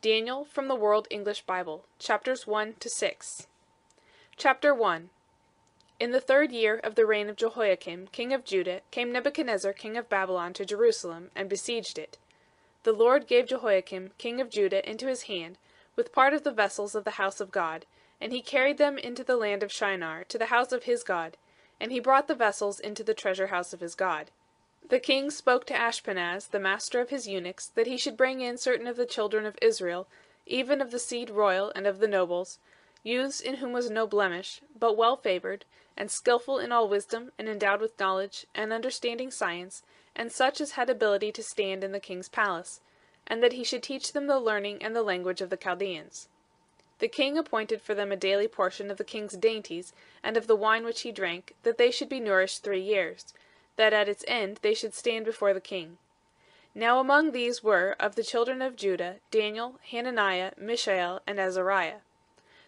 Daniel from the World English Bible, chapters 1 to 6. Chapter 1. In the 3rd year of the reign of Jehoiakim, king of Judah, came Nebuchadnezzar, king of Babylon, to Jerusalem, and besieged it. The Lord gave Jehoiakim, king of Judah, into his hand, with part of the vessels of the house of God, and he carried them into the land of Shinar, to the house of his God, and he brought the vessels into the treasure house of his God. The king spoke to Ashpenaz, the master of his eunuchs, that he should bring in certain of the children of Israel, even of the seed royal and of the nobles, youths in whom was no blemish, but well favored, and skillful in all wisdom, and endowed with knowledge, and understanding science, and such as had ability to stand in the king's palace, and that he should teach them the learning and the language of the Chaldeans. The king appointed for them a daily portion of the king's dainties, and of the wine which he drank, that they should be nourished 3 years, that at its end they should stand before the king. Now among these were, of the children of Judah, Daniel, Hananiah, Mishael, and Azariah.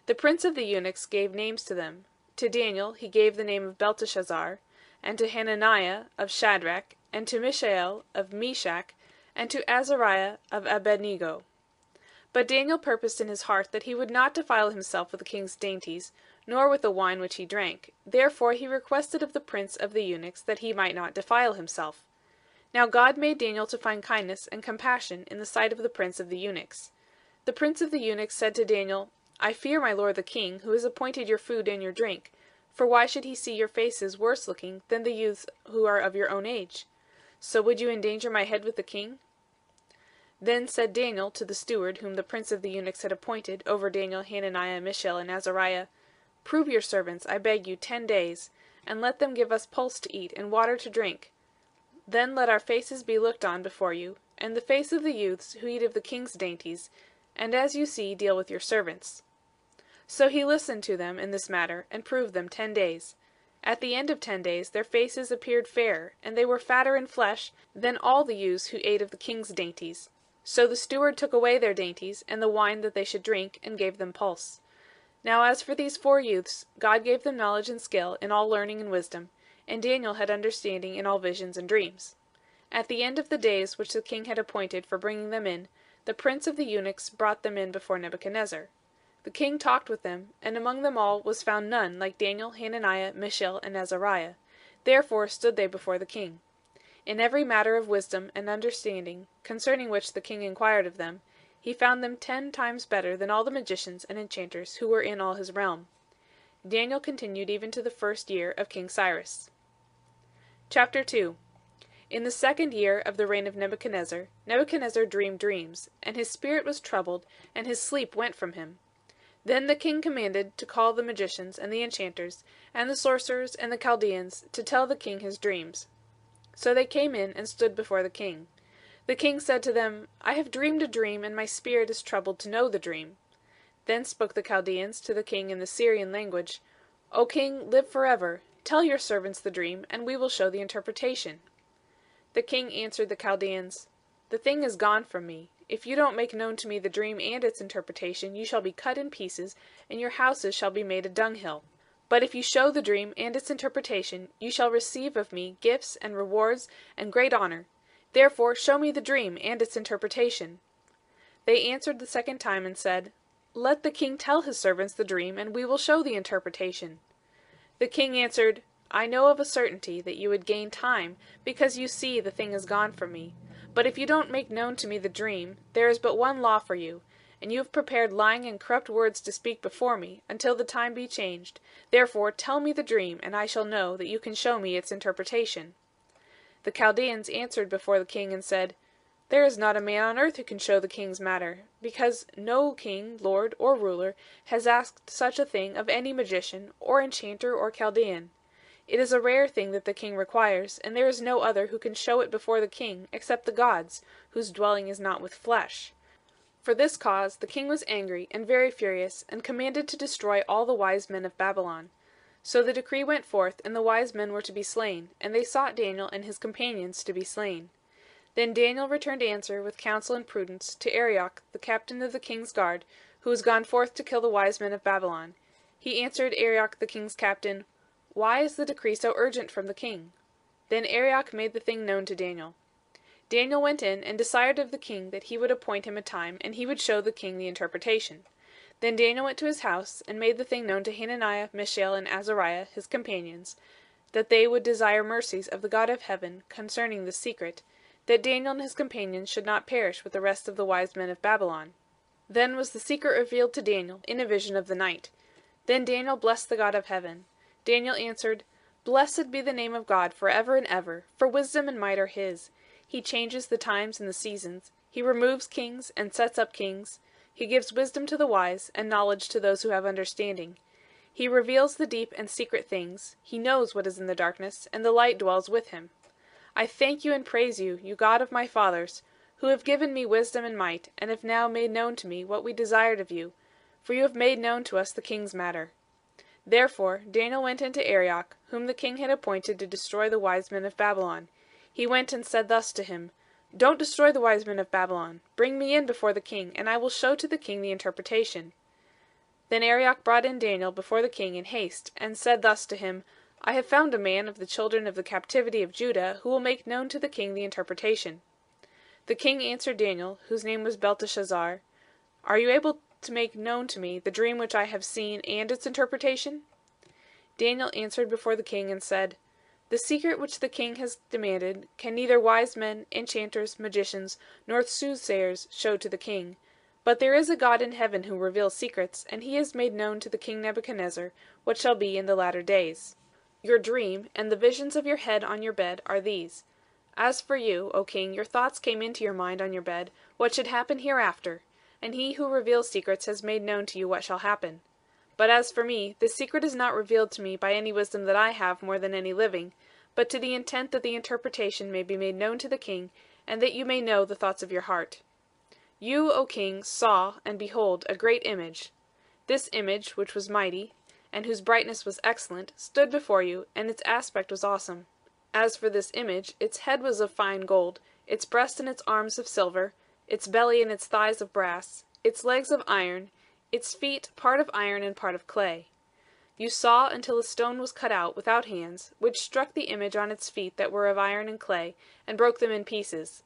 The prince of the eunuchs gave names to them. To Daniel he gave the name of Belshazzar, and to Hananiah of Shadrach, and to Mishael of Meshach, and to Azariah of Abednego. But Daniel purposed in his heart that he would not defile himself with the king's dainties, nor with the wine which he drank. Therefore he requested of the prince of the eunuchs that he might not defile himself. Now God made Daniel to find kindness and compassion in the sight of the prince of the eunuchs. The prince of the eunuchs said to Daniel, I fear my lord the king, who has appointed your food and your drink. For why should he see your faces worse looking than the youths who are of your own age? So would you endanger my head with the king? Then said Daniel to the steward whom the prince of the eunuchs had appointed over Daniel, Hananiah, Mishael, and Azariah, Prove your servants, I beg you, 10 days, and let them give us pulse to eat and water to drink. Then let our faces be looked on before you, and the face of the youths who eat of the king's dainties, and as you see, deal with your servants. So he listened to them in this matter, and proved them 10 days. At the end of 10 days their faces appeared fair, and they were fatter in flesh than all the youths who ate of the king's dainties. So the steward took away their dainties, and the wine that they should drink, and gave them pulse. Now as for these 4 youths, God gave them knowledge and skill in all learning and wisdom, and Daniel had understanding in all visions and dreams. At the end of the days which the king had appointed for bringing them in, the prince of the eunuchs brought them in before Nebuchadnezzar. The king talked with them, and among them all was found none like Daniel, Hananiah, Mishael, and Azariah. Therefore stood they before the king. In every matter of wisdom and understanding, concerning which the king inquired of them, he found them 10 times better than all the magicians and enchanters who were in all his realm. Daniel continued even to the 1st year of King Cyrus. Chapter 2. In the 2nd year of the reign of Nebuchadnezzar, Nebuchadnezzar dreamed dreams, and his spirit was troubled, and his sleep went from him. Then the king commanded to call the magicians and the enchanters, and the sorcerers and the Chaldeans, to tell the king his dreams. So they came in and stood before the king. The king said to them, I have dreamed a dream, and my spirit is troubled to know the dream. Then spoke the Chaldeans to the king in the Syrian language, O king, live forever. Tell your servants the dream, and we will show the interpretation. The king answered the Chaldeans, The thing is gone from me. If you don't make known to me the dream and its interpretation, you shall be cut in pieces, and your houses shall be made a dunghill. But if you show the dream and its interpretation, you shall receive of me gifts and rewards and great honor. Therefore show me the dream and its interpretation. They answered the 2nd time and said, Let the king tell his servants the dream, and we will show the interpretation. The king answered, I know of a certainty that you would gain time, because you see the thing is gone from me. But if you don't make known to me the dream, there is but one law for you, and you have prepared lying and corrupt words to speak before me, until the time be changed. Therefore tell me the dream, and I shall know that you can show me its interpretation. The Chaldeans answered before the king and said, There is not a man on earth who can show the king's matter, because no king, lord, or ruler has asked such a thing of any magician, or enchanter, or Chaldean. It is a rare thing that the king requires, and there is no other who can show it before the king, except the gods, whose dwelling is not with flesh. For this cause the king was angry and very furious, and commanded to destroy all the wise men of Babylon. So the decree went forth, and the wise men were to be slain, and they sought Daniel and his companions to be slain. Then Daniel returned answer with counsel and prudence to Arioch, the captain of the king's guard, who was gone forth to kill the wise men of Babylon. He answered Arioch the king's captain, Why is the decree so urgent from the king? Then Arioch made the thing known to Daniel. Daniel went in and desired of the king that he would appoint him a time, and he would show the king the interpretation. Then Daniel went to his house, and made the thing known to Hananiah, Mishael, and Azariah, his companions, that they would desire mercies of the God of heaven concerning this secret, that Daniel and his companions should not perish with the rest of the wise men of Babylon. Then was the secret revealed to Daniel in a vision of the night. Then Daniel blessed the God of heaven. Daniel answered, Blessed be the name of God for ever and ever, for wisdom and might are his. He changes the times and the seasons. He removes kings and sets up kings. He gives wisdom to the wise, and knowledge to those who have understanding. He reveals the deep and secret things. He knows what is in the darkness, and the light dwells with him. I thank you and praise you, you God of my fathers, who have given me wisdom and might, and have now made known to me what we desired of you, for you have made known to us the king's matter. Therefore Daniel went into Arioch, whom the king had appointed to destroy the wise men of Babylon. He went and said thus to him, Don't destroy the wise men of Babylon. Bring me in before the king, and I will show to the king the interpretation. Then Arioch brought in Daniel before the king in haste, and said thus to him, I have found a man of the children of the captivity of Judah, who will make known to the king the interpretation. The king answered Daniel, whose name was Belshazzar, Are you able to make known to me the dream which I have seen and its interpretation? Daniel answered before the king and said, The secret which the king has demanded can neither wise men, enchanters, magicians, nor soothsayers show to the king. But there is a God in heaven who reveals secrets, and he has made known to the king Nebuchadnezzar what shall be in the latter days. Your dream, and the visions of your head on your bed, are these. As for you, O king, your thoughts came into your mind on your bed, what should happen hereafter, and he who reveals secrets has made known to you what shall happen. But as for me, this secret is not revealed to me by any wisdom that I have more than any living, but to the intent that the interpretation may be made known to the king, and that you may know the thoughts of your heart. You, O king, saw, and behold, a great image. This image, which was mighty, and whose brightness was excellent, stood before you, and its aspect was awesome. As for this image, its head was of fine gold, its breast and its arms of silver, its belly and its thighs of brass, its legs of iron, its feet part of iron and part of clay. You saw until a stone was cut out without hands, which struck the image on its feet that were of iron and clay, and broke them in pieces.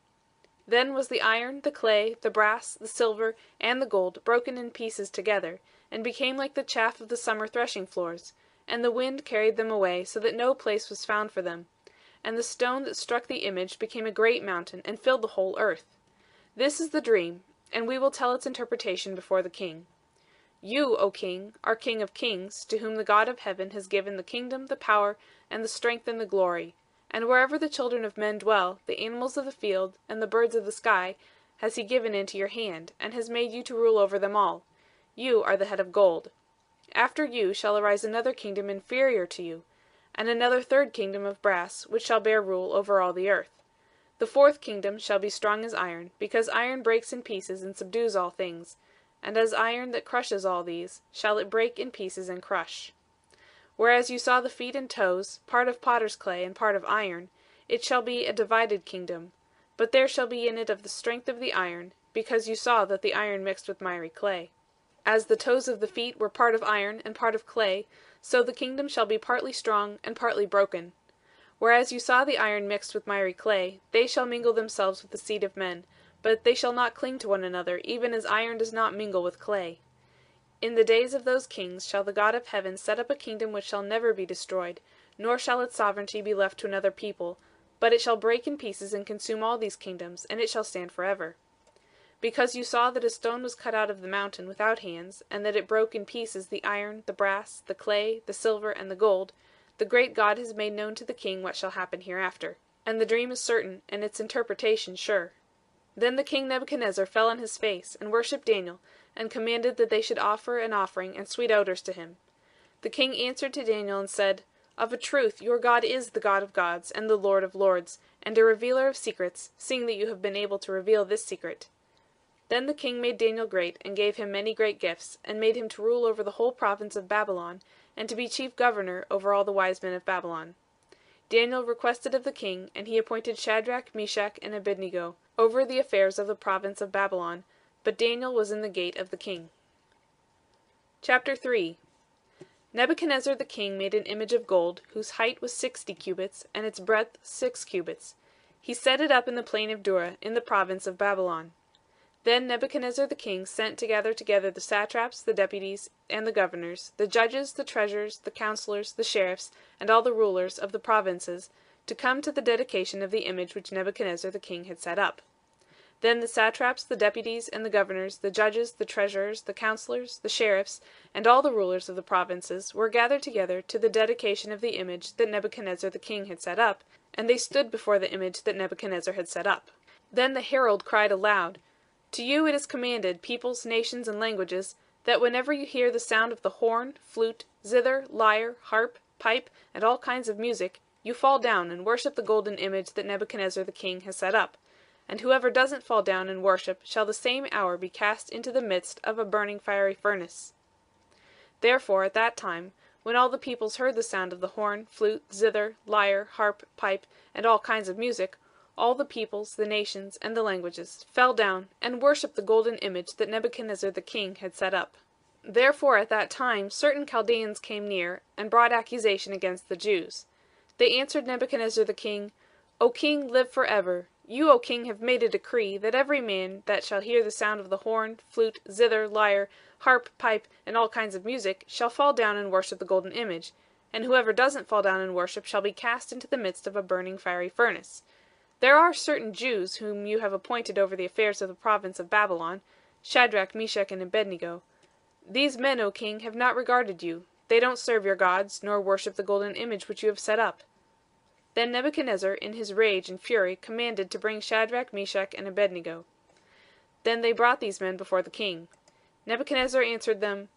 Then was the iron, the clay, the brass, the silver, and the gold broken in pieces together, and became like the chaff of the summer threshing floors, and the wind carried them away, so that no place was found for them. And the stone that struck the image became a great mountain, and filled the whole earth. This is the dream, and we will tell its interpretation before the king. You, O king, are king of kings, to whom the God of heaven has given the kingdom, the power, and the strength and the glory. And wherever the children of men dwell, the animals of the field, and the birds of the sky, has he given into your hand, and has made you to rule over them all. You are the head of gold. After you shall arise another kingdom inferior to you, and another third kingdom of brass, which shall bear rule over all the earth. The fourth kingdom shall be strong as iron, because iron breaks in pieces and subdues all things, and as iron that crushes all these, shall it break in pieces and crush. Whereas you saw the feet and toes, part of potter's clay and part of iron, it shall be a divided kingdom, but there shall be in it of the strength of the iron, because you saw that the iron mixed with miry clay. As the toes of the feet were part of iron and part of clay, so the kingdom shall be partly strong and partly broken. Whereas you saw the iron mixed with miry clay, they shall mingle themselves with the seed of men, but they shall not cling to one another, even as iron does not mingle with clay. In the days of those kings shall the God of heaven set up a kingdom which shall never be destroyed, nor shall its sovereignty be left to another people, but it shall break in pieces and consume all these kingdoms, and it shall stand forever. Because you saw that a stone was cut out of the mountain without hands, and that it broke in pieces the iron, the brass, the clay, the silver, and the gold, the great God has made known to the king what shall happen hereafter. And the dream is certain, and its interpretation sure. Then the king Nebuchadnezzar fell on his face, and worshipped Daniel, and commanded that they should offer an offering and sweet odors to him. The king answered to Daniel and said, Of a truth your God is the God of gods, and the Lord of lords, and a revealer of secrets, seeing that you have been able to reveal this secret. Then the king made Daniel great, and gave him many great gifts, and made him to rule over the whole province of Babylon, and to be chief governor over all the wise men of Babylon. Daniel requested of the king, and he appointed Shadrach, Meshach, and Abednego over the affairs of the province of Babylon, but Daniel was in the gate of the king. Chapter 3. Nebuchadnezzar the king made an image of gold, whose height was 60 cubits, and its breadth 6 cubits. He set it up in the plain of Dura, in the province of Babylon. Then Nebuchadnezzar the king sent to gather together the satraps, the deputies, and the governors, the judges, the treasurers, the counselors, the sheriffs, and all the rulers of the provinces, to come to the dedication of the image which Nebuchadnezzar the king had set up. Then the satraps, the deputies, and the governors, the judges, the treasurers, the counselors, the sheriffs, and all the rulers of the provinces were gathered together to the dedication of the image that Nebuchadnezzar the king had set up, and they stood before the image that Nebuchadnezzar had set up. Then the herald cried aloud, "To you it is commanded, peoples, nations, and languages, that whenever you hear the sound of the horn, flute, zither, lyre, harp, pipe, and all kinds of music, you fall down and worship the golden image that Nebuchadnezzar the king has set up. And whoever doesn't fall down and worship shall the same hour be cast into the midst of a burning fiery furnace." Therefore at that time, when all the peoples heard the sound of the horn, flute, zither, lyre, harp, pipe, and all kinds of music, all the peoples, the nations, and the languages fell down and worshipped the golden image that Nebuchadnezzar the king had set up. Therefore at that time certain Chaldeans came near, and brought accusation against the Jews. They answered Nebuchadnezzar the king, "O king, live forever. You, O king, have made a decree, that every man that shall hear the sound of the horn, flute, zither, lyre, harp, pipe, and all kinds of music, shall fall down and worship the golden image, and whoever doesn't fall down and worship shall be cast into the midst of a burning fiery furnace. There are certain Jews whom you have appointed over the affairs of the province of Babylon, Shadrach, Meshach, and Abednego. These men, O king, have not regarded you. They don't serve your gods, nor worship the golden image which you have set up." Then Nebuchadnezzar, in his rage and fury, commanded to bring Shadrach, Meshach, and Abednego. Then they brought these men before the king. Nebuchadnezzar answered them,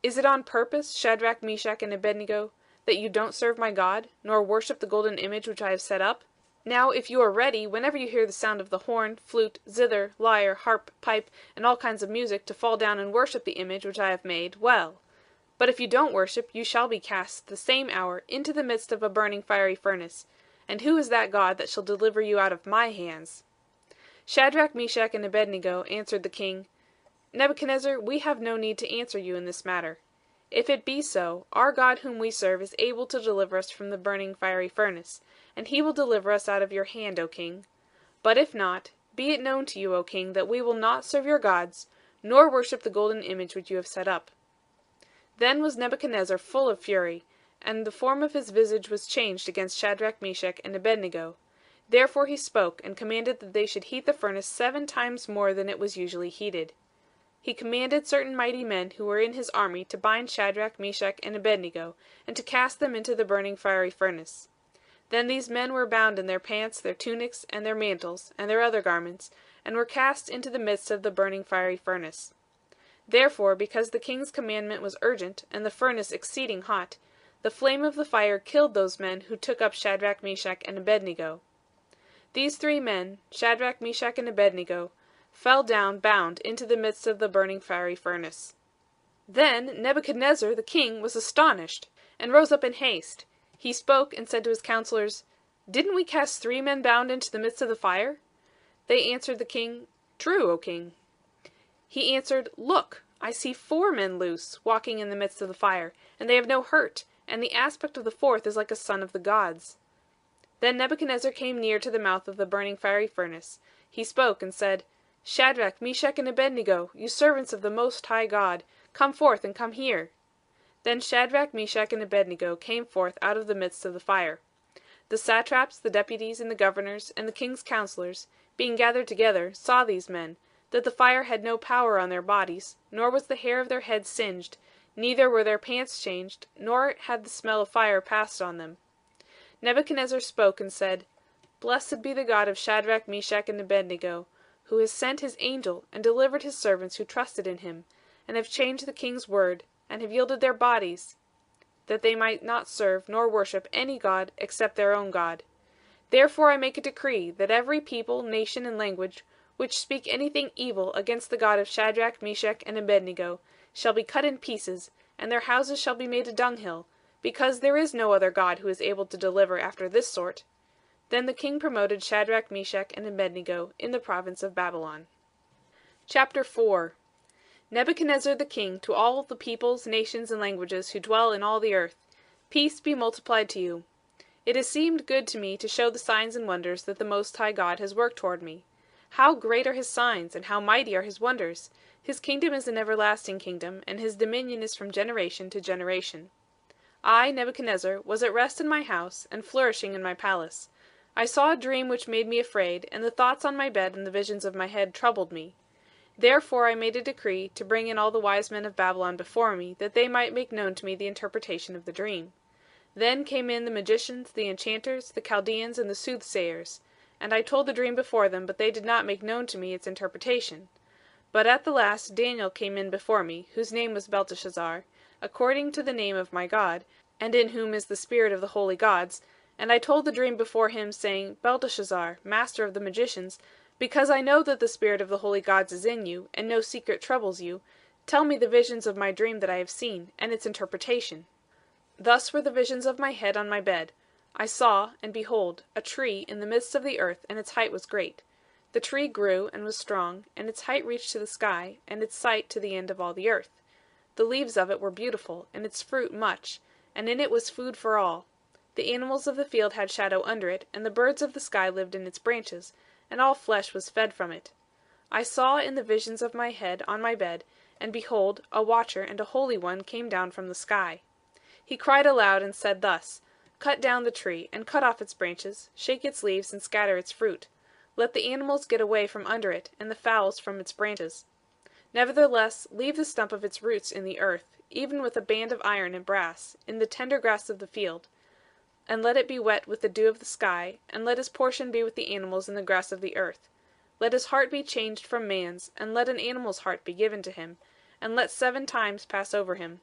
"Is it on purpose, Shadrach, Meshach, and Abednego, that you don't serve my God, nor worship the golden image which I have set up? Now if you are ready, whenever you hear the sound of the horn, flute, zither, lyre, harp, pipe, and all kinds of music, to fall down and worship the image which I have made, well. But if you don't worship, you shall be cast the same hour into the midst of a burning fiery furnace. And who is that God that shall deliver you out of my hands?" Shadrach, Meshach, and Abednego answered the king, "Nebuchadnezzar, we have no need to answer you in this matter. If it be so, our God whom we serve is able to deliver us from the burning fiery furnace, and he will deliver us out of your hand, O king. But if not, be it known to you, O king, that we will not serve your gods, nor worship the golden image which you have set up." Then was Nebuchadnezzar full of fury, and the form of his visage was changed against Shadrach, Meshach, and Abednego. Therefore he spoke, and commanded that they should heat the furnace 7 times more than it was usually heated. He commanded certain mighty men who were in his army to bind Shadrach, Meshach, and Abednego, and to cast them into the burning fiery furnace. Then these men were bound in their pants, their tunics, and their mantles, and their other garments, and were cast into the midst of the burning fiery furnace. Therefore, because the king's commandment was urgent, and the furnace exceeding hot, the flame of the fire killed those men who took up Shadrach, Meshach, and Abednego. These 3 men, Shadrach, Meshach, and Abednego, fell down bound into the midst of the burning fiery furnace. Then Nebuchadnezzar the king was astonished, and rose up in haste. He spoke and said to his counselors, "Didn't we cast 3 men bound into the midst of the fire?" They answered the king, "True, O king." He answered, "Look, I see 4 men loose, walking in the midst of the fire, and they have no hurt, and the aspect of the 4th is like a son of the gods." Then Nebuchadnezzar came near to the mouth of the burning fiery furnace. He spoke and said, "Shadrach, Meshach, and Abednego, you servants of the Most High God, come forth and come here." Then Shadrach, Meshach, and Abednego came forth out of the midst of the fire. The satraps, the deputies, and the governors, and the king's counselors, being gathered together, saw these men, that the fire had no power on their bodies, nor was the hair of their heads singed, neither were their pants changed, nor had the smell of fire passed on them. Nebuchadnezzar spoke and said, "Blessed be the God of Shadrach, Meshach, and Abednego, who has sent his angel and delivered his servants who trusted in him, and have changed the king's word, and have yielded their bodies, that they might not serve nor worship any god except their own God. Therefore I make a decree that every people, nation, and language which speak anything evil against the God of Shadrach, Meshach, and Abednego shall be cut in pieces, and their houses shall be made a dunghill, because there is no other God who is able to deliver after this sort." Then the king promoted Shadrach, Meshach, and Abednego in the province of Babylon. Chapter 4. Nebuchadnezzar the king to all the peoples, nations, and languages who dwell in all the earth, peace be multiplied to you. It has seemed good to me to show the signs and wonders that the Most High God has worked toward me. How great are his signs, and how mighty are his wonders! His kingdom is an everlasting kingdom, and his dominion is from generation to generation. I, Nebuchadnezzar, was at rest in my house, and flourishing in my palace. I saw a dream which made me afraid, and the thoughts on my bed and the visions of my head troubled me. Therefore I made a decree to bring in all the wise men of Babylon before me, that they might make known to me the interpretation of the dream. Then came in the magicians, the enchanters, the Chaldeans, and the soothsayers. And I told the dream before them, but they did not make known to me its interpretation. But at the last Daniel came in before me, whose name was Belshazzar, according to the name of my God, and in whom is the spirit of the holy gods. And I told the dream before him, saying, Belteshazzar, master of the magicians, because I know that the spirit of the holy gods is in you, and no secret troubles you, tell me the visions of my dream that I have seen, and its interpretation. Thus were the visions of my head on my bed. I saw, and behold, a tree in the midst of the earth, and its height was great. The tree grew, and was strong, and its height reached to the sky, and its height to the end of all the earth. The leaves of it were beautiful, and its fruit much, and in it was food for all. The animals of the field had shadow under it, and the birds of the sky lived in its branches, and all flesh was fed from it. I saw in the visions of my head on my bed, and behold, a watcher and a holy one came down from the sky. He cried aloud and said thus, Cut down the tree, and cut off its branches, shake its leaves, and scatter its fruit. Let the animals get away from under it, and the fowls from its branches. Nevertheless, leave the stump of its roots in the earth, even with a band of iron and brass, in the tender grass of the field. And let it be wet with the dew of the sky, and let his portion be with the animals in the grass of the earth. Let his heart be changed from man's, and let an animal's heart be given to him, and let 7 times pass over him.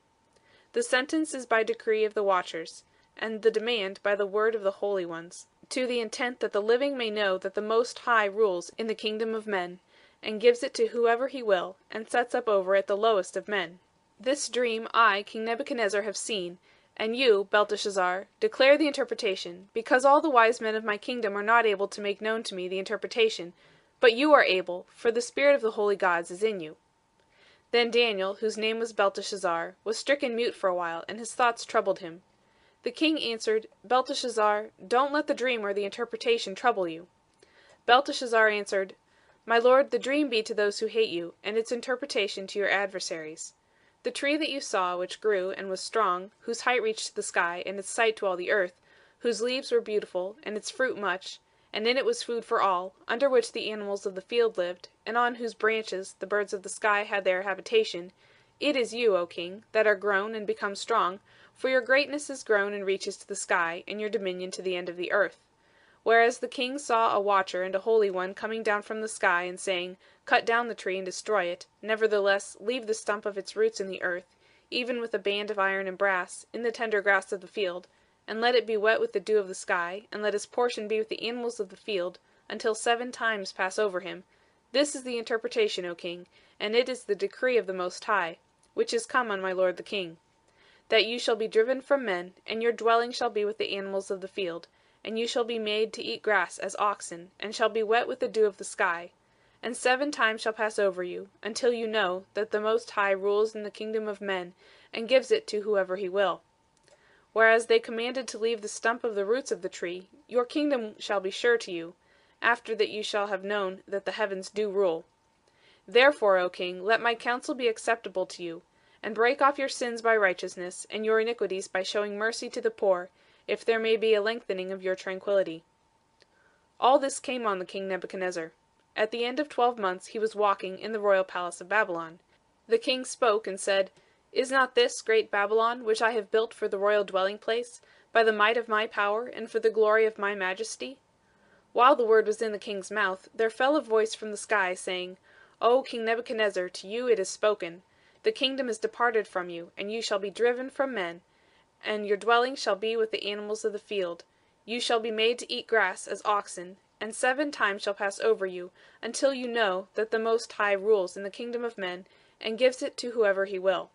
The sentence is by decree of the watchers, and the demand by the word of the holy ones, to the intent that the living may know that the Most High rules in the kingdom of men, and gives it to whoever he will, and sets up over it the lowest of men. This dream I, King Nebuchadnezzar, have seen, and you, Belteshazzar, declare the interpretation, because all the wise men of my kingdom are not able to make known to me the interpretation, but you are able, for the spirit of the holy gods is in you. Then Daniel, whose name was Belteshazzar, was stricken mute for a while, and his thoughts troubled him. The king answered, Belteshazzar, don't let the dream or the interpretation trouble you. Belteshazzar answered, My lord, the dream be to those who hate you, and its interpretation to your adversaries. The tree that you saw, which grew and was strong, whose height reached to the sky, and its height to all the earth, whose leaves were beautiful, and its fruit much, and in it was food for all, under which the animals of the field lived, and on whose branches the birds of the sky had their habitation, it is you, O king, that are grown and become strong, for your greatness is grown and reaches to the sky, and your dominion to the end of the earth. Whereas the king saw a watcher and a holy one coming down from the sky, and saying, Cut down the tree and destroy it, nevertheless leave the stump of its roots in the earth, even with a band of iron and brass, in the tender grass of the field, and let it be wet with the dew of the sky, and let his portion be with the animals of the field, until 7 times pass over him. This is the interpretation, O king, and it is the decree of the Most High, which is come on my lord the king. That you shall be driven from men, and your dwelling shall be with the animals of the field, and you shall be made to eat grass as oxen, and shall be wet with the dew of the sky. And 7 times shall pass over you, until you know that the Most High rules in the kingdom of men, and gives it to whoever he will. Whereas they commanded to leave the stump of the roots of the tree, your kingdom shall be sure to you, after that you shall have known that the heavens do rule. Therefore, O king, let my counsel be acceptable to you, and break off your sins by righteousness, and your iniquities by showing mercy to the poor, if there may be a lengthening of your tranquillity. All this came on the king Nebuchadnezzar. At the end of 12 months he was walking in the royal palace of Babylon. The king spoke and said, Is not this great Babylon, which I have built for the royal dwelling place, by the might of my power, and for the glory of my majesty? While the word was in the king's mouth, there fell a voice from the sky, saying, O King Nebuchadnezzar, to you it is spoken. The kingdom is departed from you, and you shall be driven from men, and your dwelling shall be with the animals of the field. You shall be made to eat grass as oxen, and 7 times shall pass over you, until you know that the Most High rules in the kingdom of men, and gives it to whoever he will.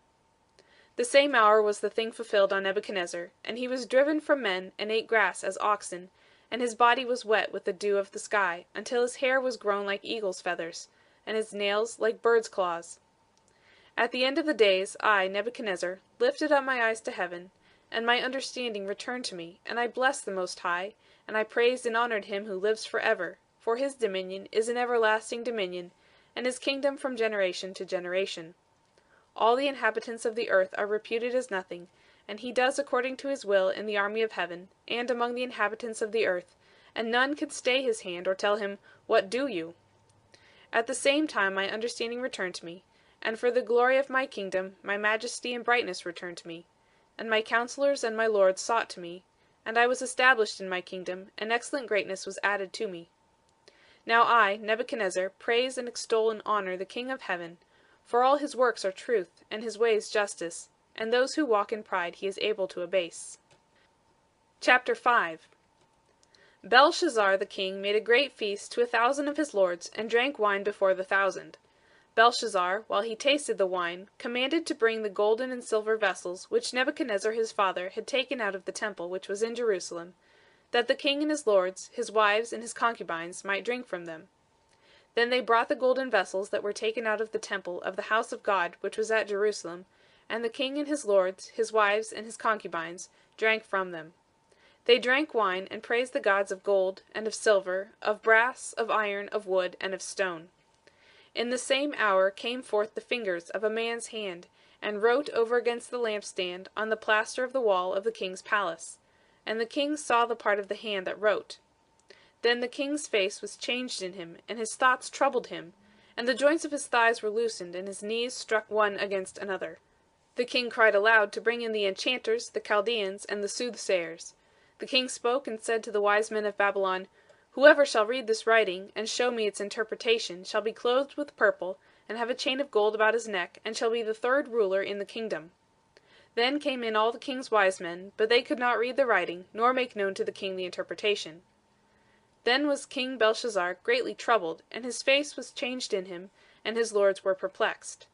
The same hour was the thing fulfilled on Nebuchadnezzar, and he was driven from men, and ate grass as oxen, and his body was wet with the dew of the sky, until his hair was grown like eagle's feathers, and his nails like birds' claws. At the end of the days, I, Nebuchadnezzar, lifted up my eyes to heaven, and my understanding returned to me, and I blessed the Most High, and I praised and honored him who lives forever, for his dominion is an everlasting dominion, and his kingdom from generation to generation. All the inhabitants of the earth are reputed as nothing, and he does according to his will in the army of heaven, and among the inhabitants of the earth, and none can stay his hand or tell him, "What do you?" At the same time my understanding returned to me, and for the glory of my kingdom my majesty and brightness returned to me. And my counselors and my lords sought to me, and I was established in my kingdom, and excellent greatness was added to me. Now I, Nebuchadnezzar, praise and extol and honor the King of heaven, for all his works are truth, and his ways justice, and those who walk in pride he is able to abase. Chapter 5. Belshazzar the king made a great feast to 1,000 of his lords, and drank wine before the 1,000. Belshazzar, while he tasted the wine, commanded to bring the golden and silver vessels which Nebuchadnezzar his father had taken out of the temple which was in Jerusalem, that the king and his lords, his wives, and his concubines might drink from them. Then they brought the golden vessels that were taken out of the temple of the house of God which was at Jerusalem, and the king and his lords, his wives, and his concubines drank from them. They drank wine, and praised the gods of gold, and of silver, of brass, of iron, of wood, and of stone. In the same hour came forth the fingers of a man's hand, and wrote over against the lampstand on the plaster of the wall of the king's palace. And the king saw the part of the hand that wrote. Then the king's face was changed in him, and his thoughts troubled him, and the joints of his thighs were loosened, and his knees struck one against another. The king cried aloud to bring in the enchanters, the Chaldeans, and the soothsayers. The king spoke and said to the wise men of Babylon, "Whoever shall read this writing, and show me its interpretation, shall be clothed with purple, and have a chain of gold about his neck, and shall be the third ruler in the kingdom." Then came in all the king's wise men, but they could not read the writing, nor make known to the king the interpretation. Then was King Belshazzar greatly troubled, and his face was changed in him, and his lords were perplexed.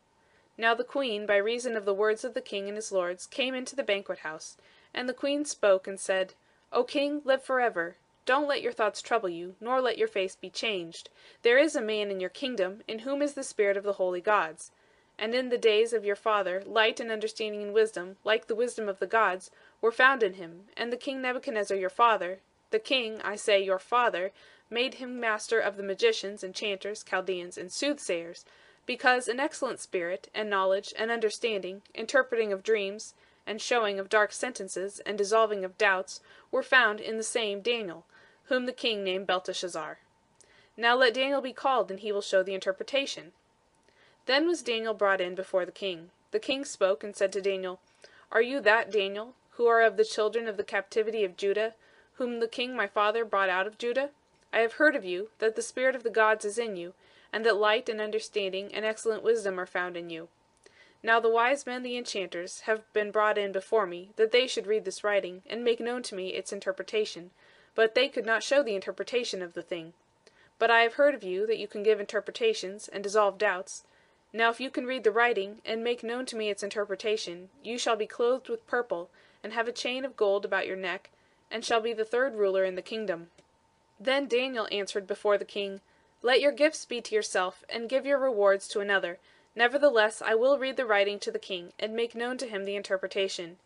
Now the queen, by reason of the words of the king and his lords, came into the banquet house, and the queen spoke and said, "O king, live forever. Don't let your thoughts trouble you, nor let your face be changed. There is a man in your kingdom, in whom is the spirit of the holy gods. And in the days of your father, light and understanding and wisdom, like the wisdom of the gods, were found in him, and the king Nebuchadnezzar your father, the king, I say, your father, made him master of the magicians, enchanters, Chaldeans, and soothsayers, because an excellent spirit, and knowledge, and understanding, interpreting of dreams, and showing of dark sentences, and dissolving of doubts, were found in the same Daniel, whom the king named Belteshazzar. Now let Daniel be called, and he will show the interpretation." Then was Daniel brought in before the king. The king spoke and said to Daniel, "Are you that Daniel, who are of the children of the captivity of Judah, whom the king my father brought out of Judah? I have heard of you, that the spirit of the gods is in you, and that light and understanding and excellent wisdom are found in you. Now the wise men the enchanters have been brought in before me, that they should read this writing, and make known to me its interpretation, but they could not show the interpretation of the thing. But I have heard of you, that you can give interpretations, and dissolve doubts. Now if you can read the writing, and make known to me its interpretation, you shall be clothed with purple, and have a chain of gold about your neck, and shall be the third ruler in the kingdom." Then Daniel answered before the king, "Let your gifts be to yourself, and give your rewards to another. Nevertheless I will read the writing to the king, and make known to him the interpretation.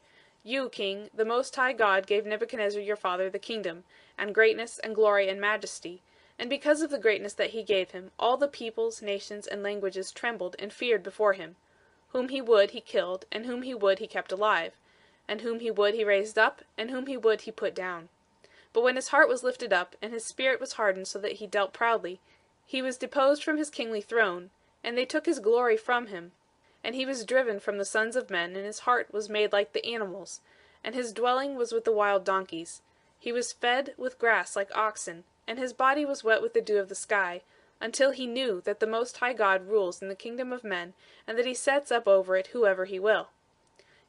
You, king, the Most High God gave Nebuchadnezzar your father the kingdom, and greatness, and glory, and majesty. And because of the greatness that he gave him, all the peoples, nations, and languages trembled and feared before him. Whom he would he killed, and whom he would he kept alive. And whom he would he raised up, and whom he would he put down. But when his heart was lifted up, and his spirit was hardened so that he dealt proudly, he was deposed from his kingly throne, and they took his glory from him. And he was driven from the sons of men, and his heart was made like the animals, and his dwelling was with the wild donkeys. He was fed with grass like oxen, and his body was wet with the dew of the sky, until he knew that the Most High God rules in the kingdom of men, and that he sets up over it whoever he will.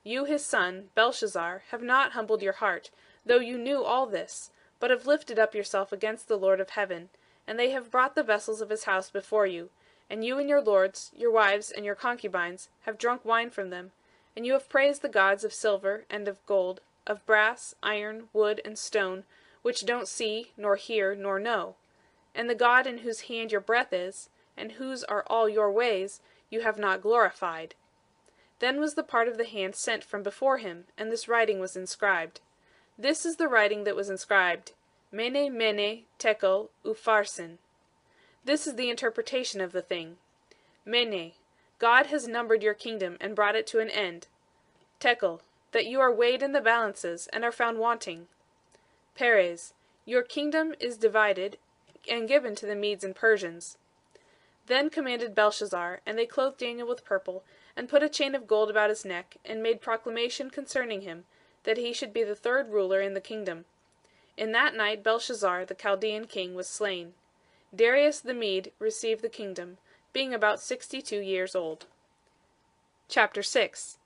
You, his son, Belshazzar, have not humbled your heart, though you knew all this, but have lifted up yourself against the Lord of heaven, and they have brought the vessels of his house before you, and you and your lords, your wives, and your concubines have drunk wine from them, and you have praised the gods of silver and of gold, of brass, iron, wood, and stone, which don't see, nor hear, nor know. And the God in whose hand your breath is, and whose are all your ways, you have not glorified. Then was the part of the hand sent from before him, and this writing was inscribed. This is the writing that was inscribed: Mene, Mene, Tekel, Upharsin. This is the interpretation of the thing. Mene, God has numbered your kingdom and brought it to an end. Tekel, that you are weighed in the balances and are found wanting. Peres, your kingdom is divided and given to the Medes and Persians. Then commanded Belshazzar, and they clothed Daniel with purple, and put a chain of gold about his neck, and made proclamation concerning him, that he should be the third ruler in the kingdom. In that night Belshazzar the Chaldean king was slain. Darius the Mede received the kingdom, being about 62 years old. Chapter 6.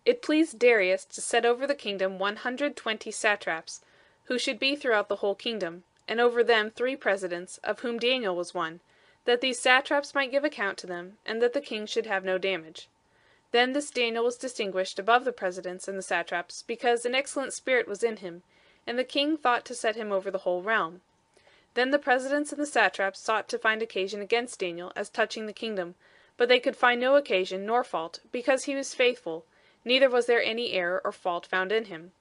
It pleased Darius to set over the kingdom 120 satraps, who should be throughout the whole kingdom, and over them 3 presidents, of whom Daniel was one, that these satraps might give account to them, and that the king should have no damage. Then this Daniel was distinguished above the presidents and the satraps, because an excellent spirit was in him, and the king thought to set him over the whole realm. Then the presidents and the satraps sought to find occasion against Daniel as touching the kingdom, but they could find no occasion nor fault, because he was faithful, neither was there any error or fault found in him.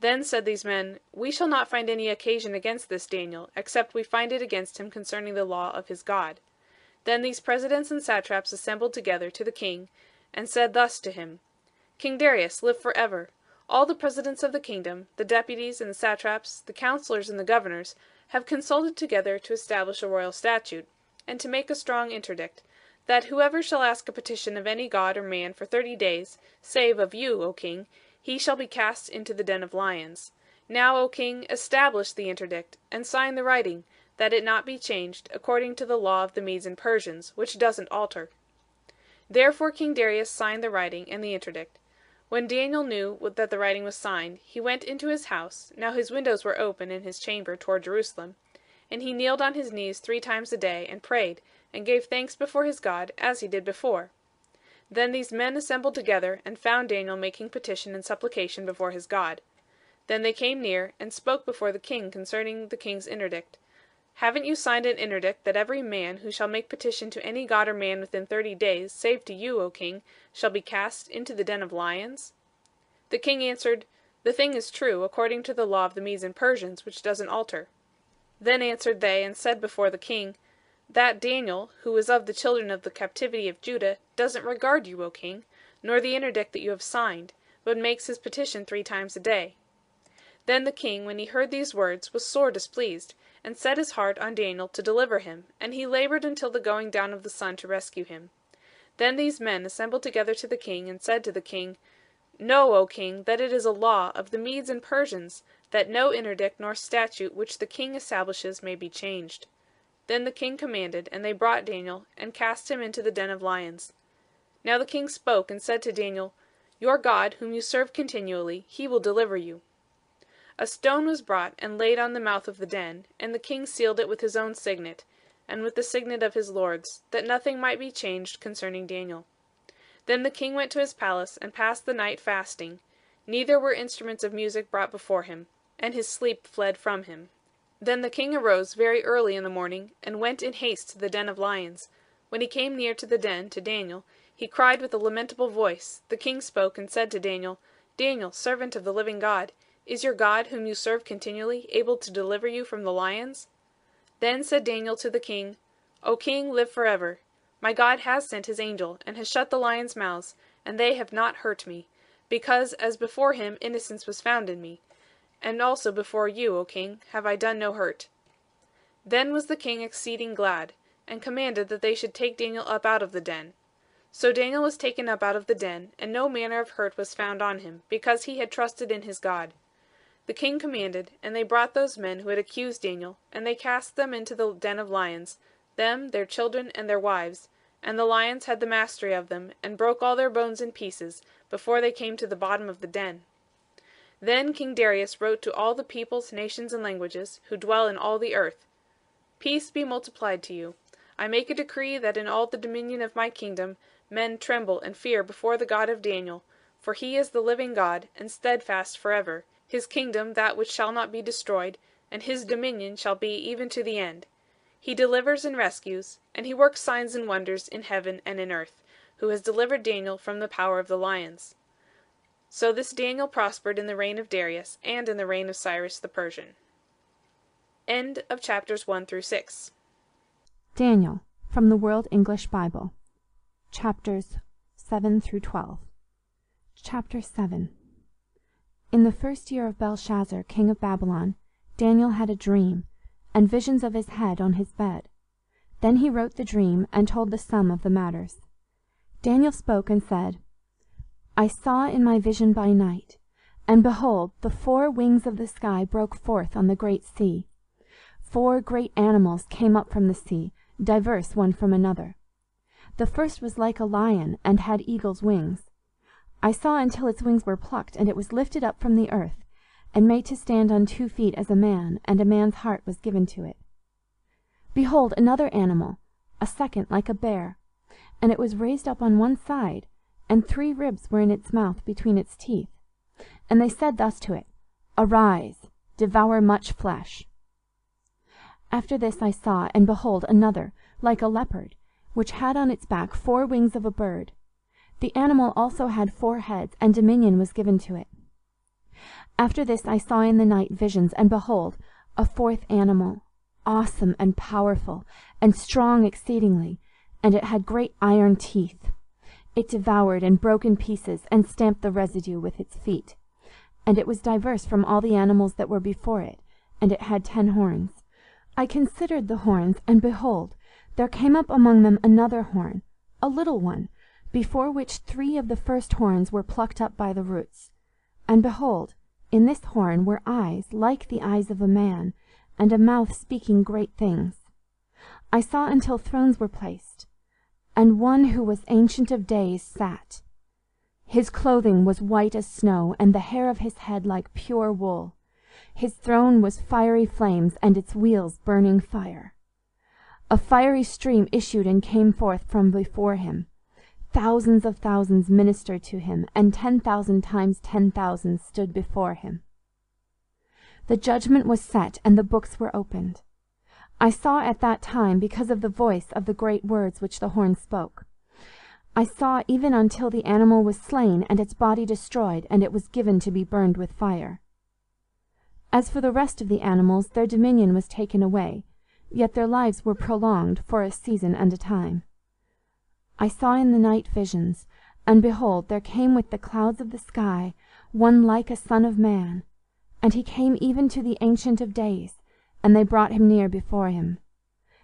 Then said these men, We shall not find any occasion against this Daniel, except we find it against him concerning the law of his God. Then these presidents and satraps assembled together to the king, and said thus to him: King Darius, live forever. All the presidents of the kingdom, the deputies and the satraps, the counselors and the governors, have consulted together to establish a royal statute, and to make a strong interdict, that whoever shall ask a petition of any god or man for 30 days, save of you, O king, he shall be cast into the den of lions. Now, O king, establish the interdict, and sign the writing, that it not be changed, according to the law of the Medes and Persians, which doesn't alter. Therefore King Darius signed the writing and the interdict. When Daniel knew that the writing was signed, he went into his house. Now his windows were open in his chamber toward Jerusalem, and he kneeled on his knees 3 times a day, and prayed, and gave thanks before his God, as he did before. Then these men assembled together, and found Daniel making petition and supplication before his God. Then they came near, and spoke before the king concerning the king's interdict. Haven't you signed an interdict that every man who shall make petition to any god or man within 30 days, save to you, O king, shall be cast into the den of lions? The king answered, The thing is true, according to the law of the Medes and Persians, which doesn't alter. Then answered they, and said before the king, That Daniel, who is of the children of the captivity of Judah, doesn't regard you, O king, nor the interdict that you have signed, but makes his petition 3 times a day. Then the king, when he heard these words, was sore displeased, and set his heart on Daniel to deliver him, and he labored until the going down of the sun to rescue him. Then these men assembled together to the king, and said to the king, Know, O king, that it is a law of the Medes and Persians, that no interdict nor statute which the king establishes may be changed. Then the king commanded, and they brought Daniel, and cast him into the den of lions. Now the king spoke, and said to Daniel, Your God, whom you serve continually, he will deliver you. A stone was brought, and laid on the mouth of the den, and the king sealed it with his own signet, and with the signet of his lords, that nothing might be changed concerning Daniel. Then the king went to his palace, and passed the night fasting, neither were instruments of music brought before him, and his sleep fled from him. Then the king arose very early in the morning, and went in haste to the den of lions. When he came near to the den, to Daniel, he cried with a lamentable voice. The king spoke, and said to Daniel, Daniel, servant of the living God, is your God, whom you serve continually, able to deliver you from the lions? Then said Daniel to the king, O king, live forever. My God has sent his angel, and has shut the lions' mouths, and they have not hurt me, because as before him innocence was found in me. And also before you, O king, have I done no hurt. Then was the king exceeding glad, and commanded that they should take Daniel up out of the den. So Daniel was taken up out of the den, and no manner of hurt was found on him, because he had trusted in his God. The king commanded, and they brought those men who had accused Daniel, and they cast them into the den of lions, them, their children, and their wives. And the lions had the mastery of them, and broke all their bones in pieces, before they came to the bottom of the den. Then King Darius wrote to all the peoples, nations, and languages, who dwell in all the earth, Peace be multiplied to you. I make a decree that in all the dominion of my kingdom men tremble and fear before the God of Daniel, for he is the living God, and steadfast forever. His kingdom that which shall not be destroyed, and his dominion shall be even to the end. He delivers and rescues, and he works signs and wonders in heaven and in earth, who has delivered Daniel from the power of the lions. So this Daniel prospered in the reign of Darius and in the reign of Cyrus the Persian. End of chapters 1 through 6. Daniel, from the World English Bible, chapters 7 through 12. Chapter 7. In the first year of Belshazzar, king of Babylon, Daniel had a dream, and visions of his head on his bed. Then he wrote the dream, and told the sum of the matters. Daniel spoke and said, I saw in my vision by night, and behold, the 4 wings of the sky broke forth on the great sea. 4 great animals came up from the sea, diverse one from another. The first was like a lion, and had eagle's wings. I saw until its wings were plucked, and it was lifted up from the earth, and made to stand on 2 feet as a man, and a man's heart was given to it. Behold, another animal, a second like a bear, and it was raised up on one side, and 3 ribs were in its mouth between its teeth. And they said thus to it, Arise, devour much flesh. After this I saw, and behold, another, like a leopard, which had on its back 4 wings of a bird. The animal also had 4 heads, and dominion was given to it. After this I saw in the night visions, and behold, a 4th animal, awesome and powerful, and strong exceedingly, and it had great iron teeth. It devoured and broke in pieces, and stamped the residue with its feet. And it was diverse from all the animals that were before it, and it had 10 horns. I considered the horns, and behold, there came up among them another horn, a little one, before which 3 of the first horns were plucked up by the roots. And behold, in this horn were eyes like the eyes of a man, and a mouth speaking great things. I saw until thrones were placed, and one who was Ancient of Days sat. His clothing was white as snow, and the hair of his head like pure wool. His throne was fiery flames, and its wheels burning fire. A fiery stream issued and came forth from before him. Thousands of thousands ministered to him, and 10,000 times 10,000 stood before him. The judgment was set, and the books were opened. I saw at that time, because of the voice of the great words which the horn spoke. I saw even until the animal was slain, and its body destroyed, and it was given to be burned with fire. As for the rest of the animals, their dominion was taken away, yet their lives were prolonged for a season and a time. I saw in the night visions, and behold, there came with the clouds of the sky one like a son of man, and he came even to the Ancient of Days, and they brought him near before him.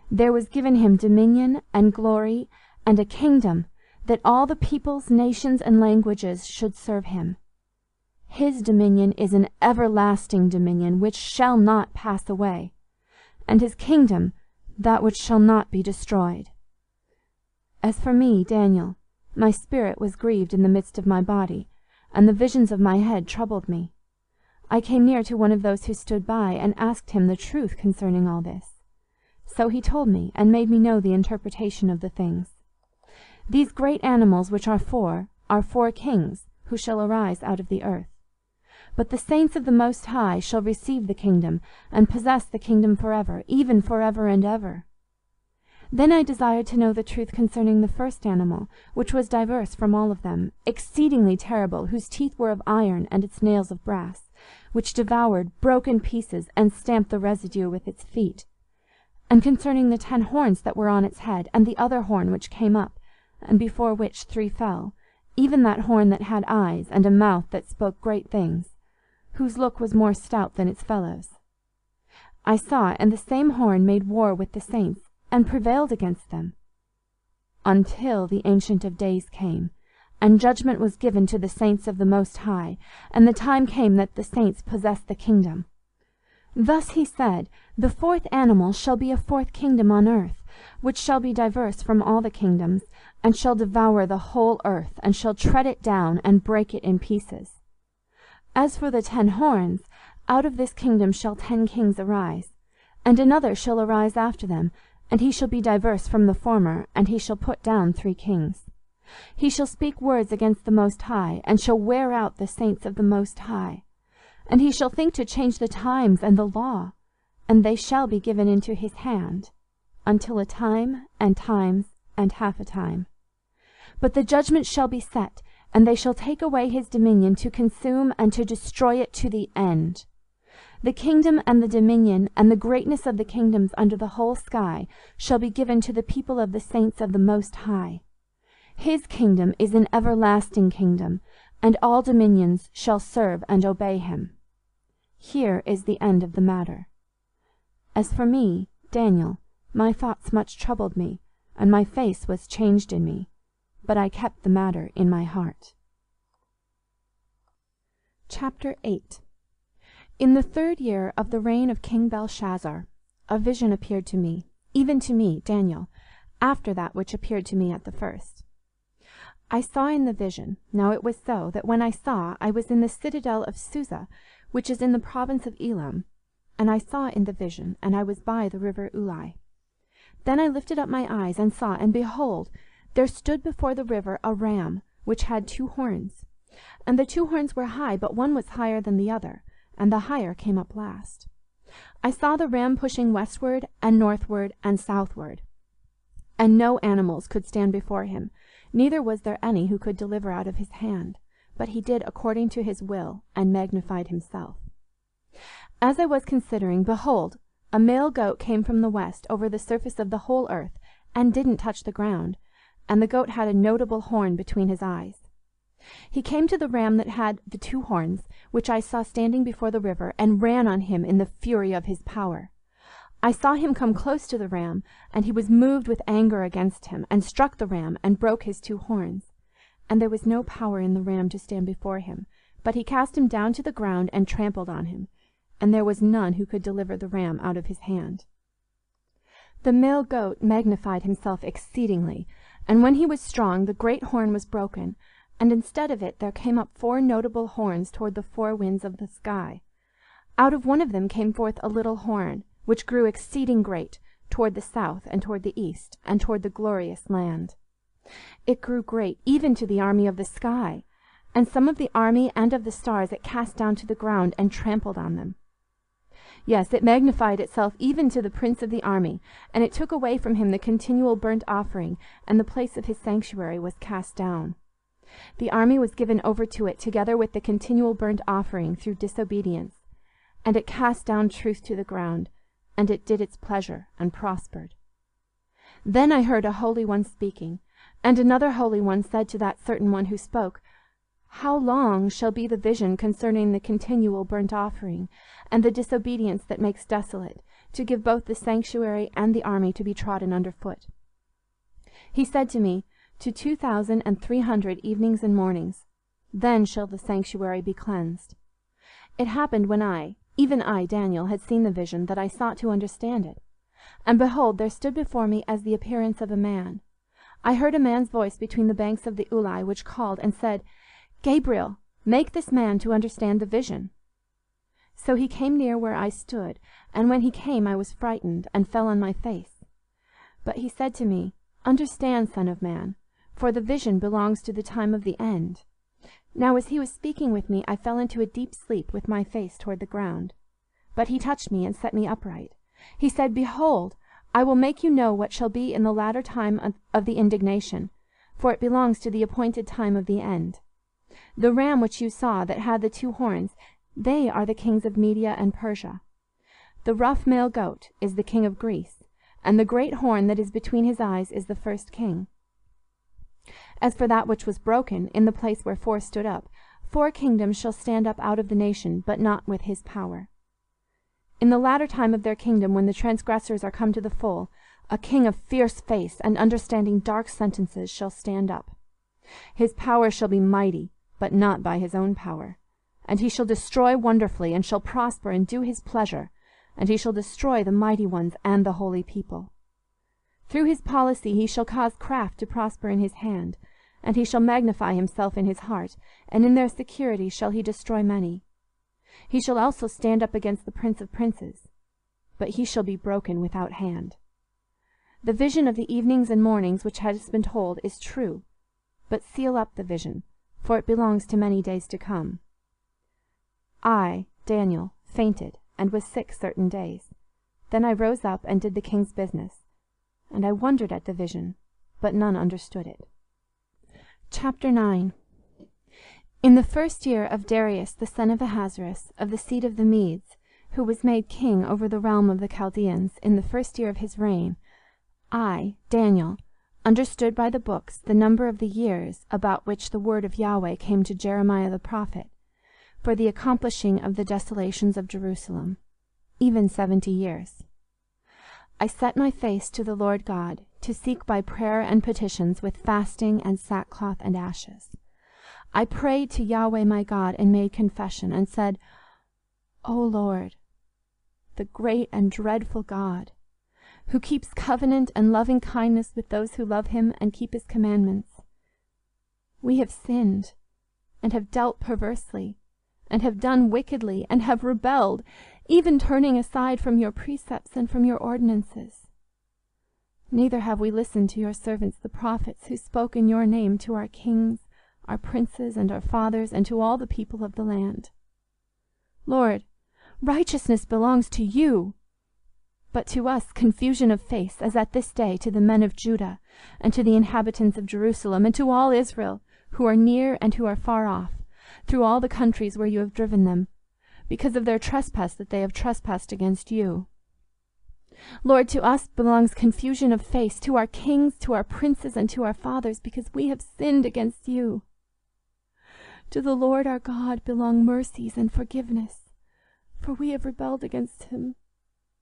There was given him dominion and glory and a kingdom, that all the peoples, nations, and languages should serve him. His dominion is an everlasting dominion which shall not pass away, and his kingdom that which shall not be destroyed. As for me, Daniel, my spirit was grieved in the midst of my body, and the visions of my head troubled me. I came near to one of those who stood by, and asked him the truth concerning all this. So he told me, and made me know the interpretation of the things. These great animals which are 4 kings, who shall arise out of the earth. But the saints of the Most High shall receive the kingdom, and possess the kingdom forever, even forever and ever. Then I desired to know the truth concerning the first animal, which was diverse from all of them, exceedingly terrible, whose teeth were of iron, and its nails of brass, which devoured, broke in pieces, and stamped the residue with its feet. And concerning the 10 horns that were on its head, and the other horn which came up, and before which 3 fell, even that horn that had eyes, and a mouth that spoke great things, whose look was more stout than its fellows. I saw, and the same horn made war with the saints, and prevailed against them, until the Ancient of Days came, and judgment was given to the saints of the Most High, and the time came that the saints possessed the kingdom. Thus he said, the 4th animal shall be a 4th kingdom on earth, which shall be diverse from all the kingdoms, and shall devour the whole earth, and shall tread it down, and break it in pieces. As for the 10 horns, out of this kingdom shall 10 kings arise, and another shall arise after them, and he shall be diverse from the former, and he shall put down 3 kings. He shall speak words against the Most High, and shall wear out the saints of the Most High. And he shall think to change the times and the law, and they shall be given into his hand, until a time, and times, and half a time. But the judgment shall be set, and they shall take away his dominion to consume and to destroy it to the end. The kingdom and the dominion and the greatness of the kingdoms under the whole sky shall be given to the people of the saints of the Most High. His kingdom is an everlasting kingdom, and all dominions shall serve and obey him. Here is the end of the matter. As for me, Daniel, my thoughts much troubled me, and my face was changed in me, but I kept the matter in my heart. Chapter 8. In the 3rd year of the reign of King Belshazzar, a vision appeared to me, even to me, Daniel, after that which appeared to me at the first. I saw in the vision. Now it was so, that when I saw, I was in the citadel of Susa, which is in the province of Elam, and I saw in the vision, and I was by the river Ulai. Then I lifted up my eyes, and saw, and behold, there stood before the river a ram, which had 2 horns. And the 2 horns were high, but one was higher than the other, and the higher came up last. I saw the ram pushing westward, and northward, and southward. And no animals could stand before him, neither was there any who could deliver out of his hand, but he did according to his will, and magnified himself. As I was considering, behold, a male goat came from the west over the surface of the whole earth, and didn't touch the ground, and the goat had a notable horn between his eyes. He came to the ram that had the 2 horns, which I saw standing before the river, and ran on him in the fury of his power. I saw him come close to the ram, and he was moved with anger against him, and struck the ram, and broke his 2 horns. And there was no power in the ram to stand before him, but he cast him down to the ground, and trampled on him, and there was none who could deliver the ram out of his hand. The male goat magnified himself exceedingly, and when he was strong, the great horn was broken, and instead of it there came up 4 notable horns toward the 4 winds of the sky. Out of one of them came forth a little horn, which grew exceeding great, toward the south, and toward the east, and toward the glorious land. It grew great even to the army of the sky, and some of the army and of the stars it cast down to the ground, and trampled on them. Yes, it magnified itself even to the prince of the army, and it took away from him the continual burnt offering, and the place of his sanctuary was cast down. The army was given over to it together with the continual burnt offering through disobedience, and it cast down truth to the ground, and it did its pleasure and prospered. Then I heard a holy one speaking, and another holy one said to that certain one who spoke, How long shall be the vision concerning the continual burnt offering, and the disobedience that makes desolate, to give both the sanctuary and the army to be trodden under foot? He said to me, To 2,300 evenings and mornings. Then shall the sanctuary be cleansed. It happened when I, even I, Daniel, had seen the vision, that I sought to understand it. And behold, there stood before me as the appearance of a man. I heard a man's voice between the banks of the Ulai, which called and said, Gabriel, make this man to understand the vision. So he came near where I stood, and when he came I was frightened, and fell on my face. But he said to me, Understand, son of man, for the vision belongs to the time of the end. Now as he was speaking with me, I fell into a deep sleep with my face toward the ground. But he touched me and set me upright. He said, Behold, I will make you know what shall be in the latter time of the indignation, for it belongs to the appointed time of the end. The ram which you saw that had the 2 horns, they are the kings of Media and Persia. The rough male goat is the king of Greece, and the great horn that is between his eyes is the first king. As for that which was broken, in the place where 4 stood up, 4 kingdoms shall stand up out of the nation, but not with his power. In the latter time of their kingdom, when the transgressors are come to the full, a king of fierce face and understanding dark sentences shall stand up. His power shall be mighty, but not by his own power. And he shall destroy wonderfully, and shall prosper and do his pleasure, and he shall destroy the mighty ones and the holy people. Through his policy he shall cause craft to prosper in his hand, and he shall magnify himself in his heart, and in their security shall he destroy many. He shall also stand up against the prince of princes, but he shall be broken without hand. The vision of the evenings and mornings which has been told is true, but seal up the vision, for it belongs to many days to come. I, Daniel, fainted, and was sick certain days. Then I rose up and did the king's business, and I wondered at the vision, but none understood it. Chapter 9. In the 1st year of Darius the son of Ahasuerus, of the seed of the Medes, who was made king over the realm of the Chaldeans, in the 1st year of his reign, I, Daniel, understood by the books the number of the years about which the word of Yahweh came to Jeremiah the prophet, for the accomplishing of the desolations of Jerusalem, even 70 years. I set my face to the Lord God, to seek by prayer and petitions with fasting and sackcloth and ashes. I prayed to Yahweh my God and made confession, and said, O Lord, the great and dreadful God, who keeps covenant and loving kindness with those who love him and keep his commandments, we have sinned, and have dealt perversely, and have done wickedly, and have rebelled, even turning aside from your precepts and from your ordinances. Neither have we listened to your servants the prophets, who spoke in your name to our kings, our princes, and our fathers, and to all the people of the land. Lord, righteousness belongs to you, but to us confusion of face, as at this day to the men of Judah, and to the inhabitants of Jerusalem, and to all Israel, who are near and who are far off, through all the countries where you have driven them, because of their trespass that they have trespassed against you. Lord, to us belongs confusion of face, to our kings, to our princes, and to our fathers, because we have sinned against you. To the Lord our God belong mercies and forgiveness, for we have rebelled against him.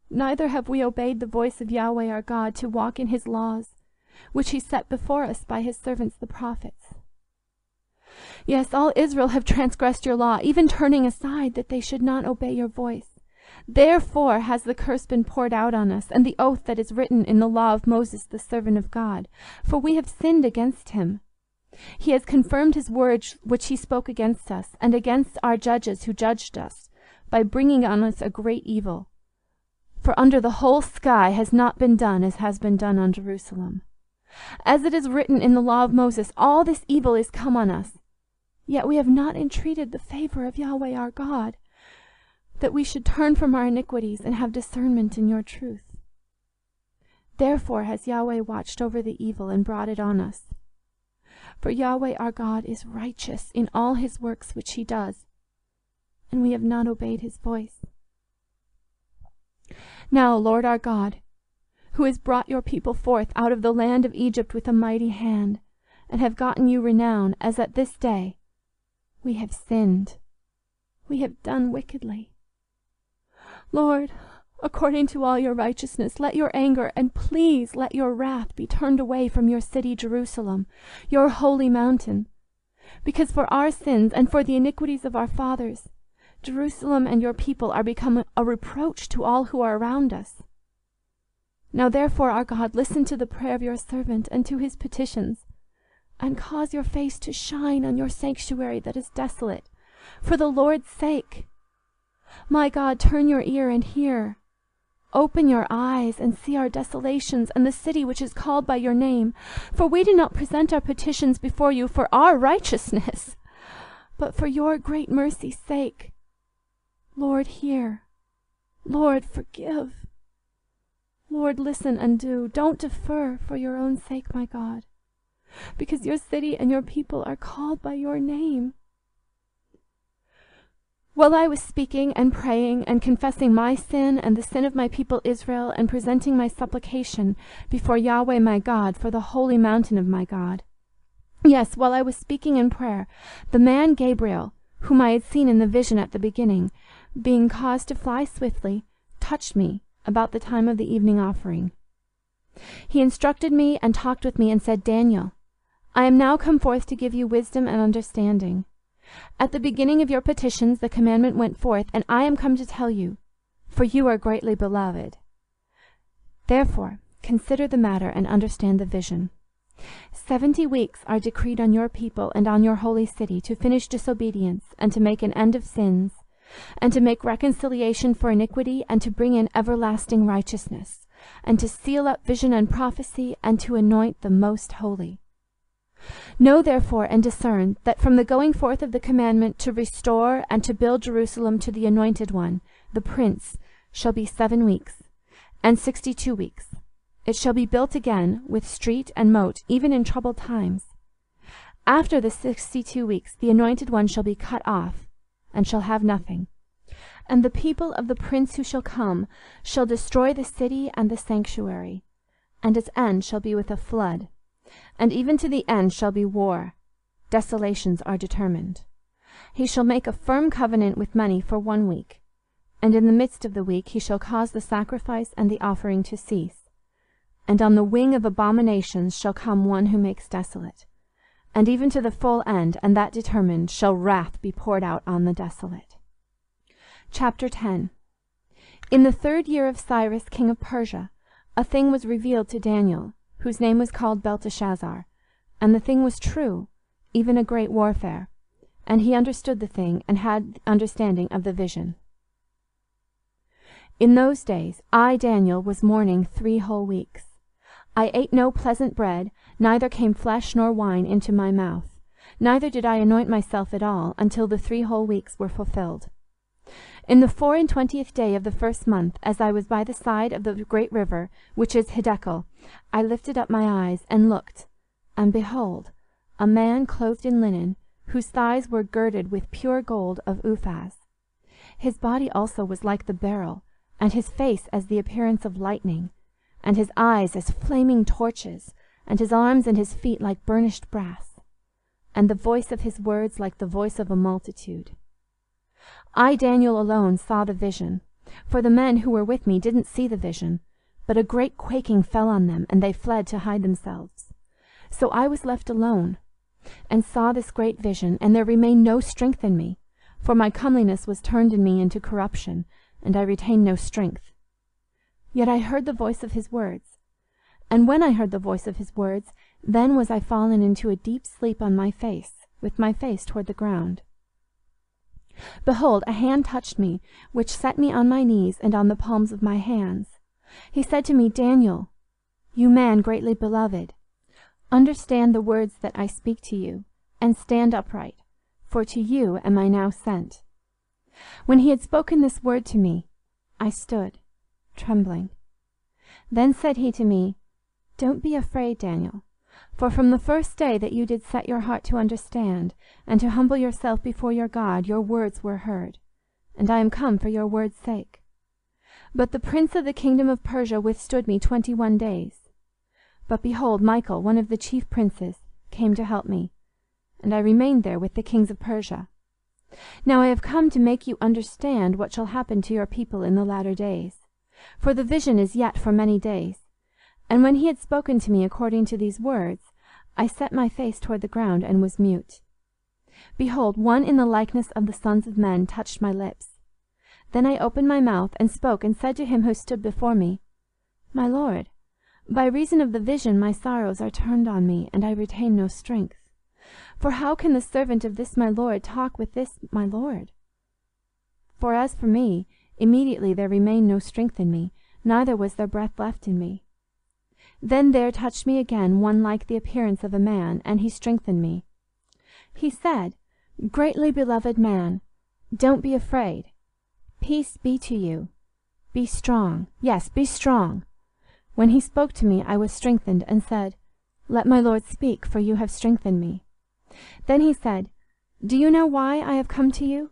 Neither have we obeyed the voice of Yahweh our God to walk in his laws, which he set before us by his servants the prophets. Yes, all Israel have transgressed your law, even turning aside that they should not obey your voice. Therefore has the curse been poured out on us, and the oath that is written in the law of Moses the servant of God, for we have sinned against him. He has confirmed his word which he spoke against us, and against our judges who judged us, by bringing on us a great evil. For under the whole sky has not been done as has been done on Jerusalem. As it is written in the law of Moses, all this evil is come on us. Yet we have not entreated the favor of Yahweh our God, that we should turn from our iniquities and have discernment in your truth. Therefore has Yahweh watched over the evil and brought it on us. For Yahweh our God is righteous in all his works which he does, and we have not obeyed his voice. Now, Lord our God, who has brought your people forth out of the land of Egypt with a mighty hand, and have gotten you renown, as at this day, we have sinned, we have done wickedly. Lord, according to all your righteousness, let your anger and please let your wrath be turned away from your city Jerusalem, your holy mountain, because for our sins and for the iniquities of our fathers, Jerusalem and your people are become a reproach to all who are around us. Now therefore, our God, listen to the prayer of your servant and to his petitions, and cause your face to shine on your sanctuary that is desolate, for the Lord's sake. My God, turn your ear and hear. Open your eyes and see our desolations and the city which is called by your name. For we do not present our petitions before you for our righteousness, but for your great mercy's sake. Lord, hear. Lord, forgive. Lord, listen and do. Don't defer for your own sake, my God, because your city and your people are called by your name. While I was speaking and praying and confessing my sin and the sin of my people Israel and presenting my supplication before Yahweh my God for the holy mountain of my God, yes, while I was speaking in prayer, the man Gabriel, whom I had seen in the vision at the beginning, being caused to fly swiftly, touched me about the time of the evening offering. He instructed me and talked with me and said, Daniel, I am now come forth to give you wisdom and understanding. At the beginning of your petitions the commandment went forth, and I am come to tell you, for you are greatly beloved. Therefore consider the matter and understand the vision. 70 weeks are decreed on your people and on your holy city to finish disobedience and to make an end of sins, and to make reconciliation for iniquity, and to bring in everlasting righteousness, and to seal up vision and prophecy, and to anoint the most holy. Know therefore and discern that from the going forth of the commandment to restore and to build Jerusalem to the Anointed One, the Prince, shall be 7 weeks, and 62 weeks. It shall be built again with street and moat, even in troubled times. After the 62 weeks the anointed one shall be cut off, and shall have nothing. And the people of the prince who shall come shall destroy the city and the sanctuary, and its end shall be with a flood, and even to the end shall be war. Desolations are determined. He shall make a firm covenant with money for 1 week, and in the midst of the week he shall cause the sacrifice and the offering to cease. And on the wing of abominations shall come one who makes desolate, and even to the full end, and that determined, shall wrath be poured out on the desolate. Chapter 10. In the 3rd year of Cyrus king of Persia, a thing was revealed to Daniel, whose name was called Belshazzar, and the thing was true, even a great warfare. And he understood the thing, and had understanding of the vision. In those days I, Daniel, was mourning 3 whole weeks. I ate no pleasant bread, neither came flesh nor wine into my mouth, neither did I anoint myself at all, until the 3 whole weeks were fulfilled. In the 24th day of the 1st month, as I was by the side of the great river, which is Hiddekel, I lifted up my eyes, and looked, and behold, a man clothed in linen, whose thighs were girded with pure gold of Uphaz. His body also was like the beryl, and his face as the appearance of lightning, and his eyes as flaming torches, and his arms and his feet like burnished brass, and the voice of his words like the voice of a multitude. I, Daniel, alone saw the vision, for the men who were with me didn't see the vision, but a great quaking fell on them, and they fled to hide themselves. So I was left alone, and saw this great vision, and there remained no strength in me, for my comeliness was turned in me into corruption, and I retained no strength. Yet I heard the voice of his words, and when I heard the voice of his words, then was I fallen into a deep sleep on my face, with my face toward the ground. Behold, a hand touched me, which set me on my knees and on the palms of my hands. He said to me, Daniel, you man greatly beloved, understand the words that I speak to you, and stand upright, for to you am I now sent. When he had spoken this word to me, I stood, trembling. Then said he to me, Don't be afraid, Daniel, for from the first day that you did set your heart to understand, and to humble yourself before your God, your words were heard, and I am come for your words' sake. But the prince of the kingdom of Persia withstood me 21 days. But behold, Michael, one of the chief princes, came to help me, and I remained there with the kings of Persia. Now I have come to make you understand what shall happen to your people in the latter days. For the vision is yet for many days. And when he had spoken to me according to these words, I set my face toward the ground and was mute. Behold, one in the likeness of the sons of men touched my lips. Then I opened my mouth and spoke, and said to him who stood before me, My Lord, by reason of the vision my sorrows are turned on me, and I retain no strength. For how can the servant of this my Lord talk with this my Lord? For as for me, immediately there remained no strength in me, neither was there breath left in me. Then there touched me again one like the appearance of a man, and he strengthened me. He said, Greatly beloved man, don't be afraid. Peace be to you. Be strong. Yes, be strong. When he spoke to me, I was strengthened, and said, Let my Lord speak, for you have strengthened me. Then he said, Do you know why I have come to you?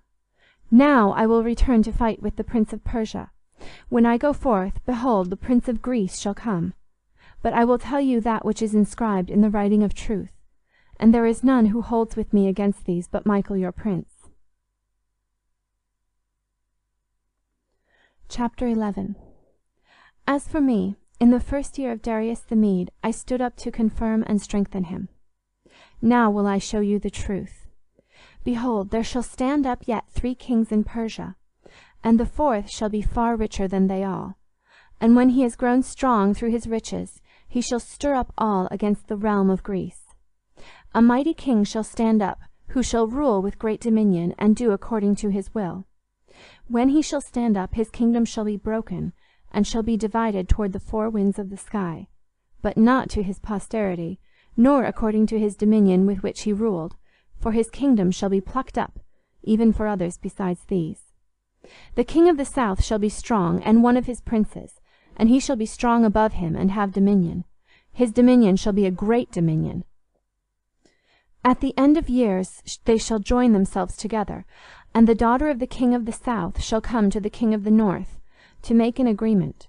Now I will return to fight with the prince of Persia. When I go forth, behold, the prince of Greece shall come. But I will tell you that which is inscribed in the writing of truth, and there is none who holds with me against these but Michael your prince. Chapter 11. As for me, in the 1st year of Darius the Mede, I stood up to confirm and strengthen him. Now will I show you the truth. Behold, there shall stand up yet 3 kings in Persia, and the 4th shall be far richer than they all. And when he has grown strong through his riches, he shall stir up all against the realm of Greece. A mighty king shall stand up, who shall rule with great dominion, and do according to his will. When he shall stand up, his kingdom shall be broken, and shall be divided toward the 4 winds of the sky, but not to his posterity, nor according to his dominion with which he ruled, for his kingdom shall be plucked up, even for others besides these. The king of the south shall be strong, and one of his princes, and he shall be strong above him, and have dominion. His dominion shall be a great dominion. At the end of years they shall join themselves together, and the daughter of the king of the south shall come to the king of the north, to make an agreement.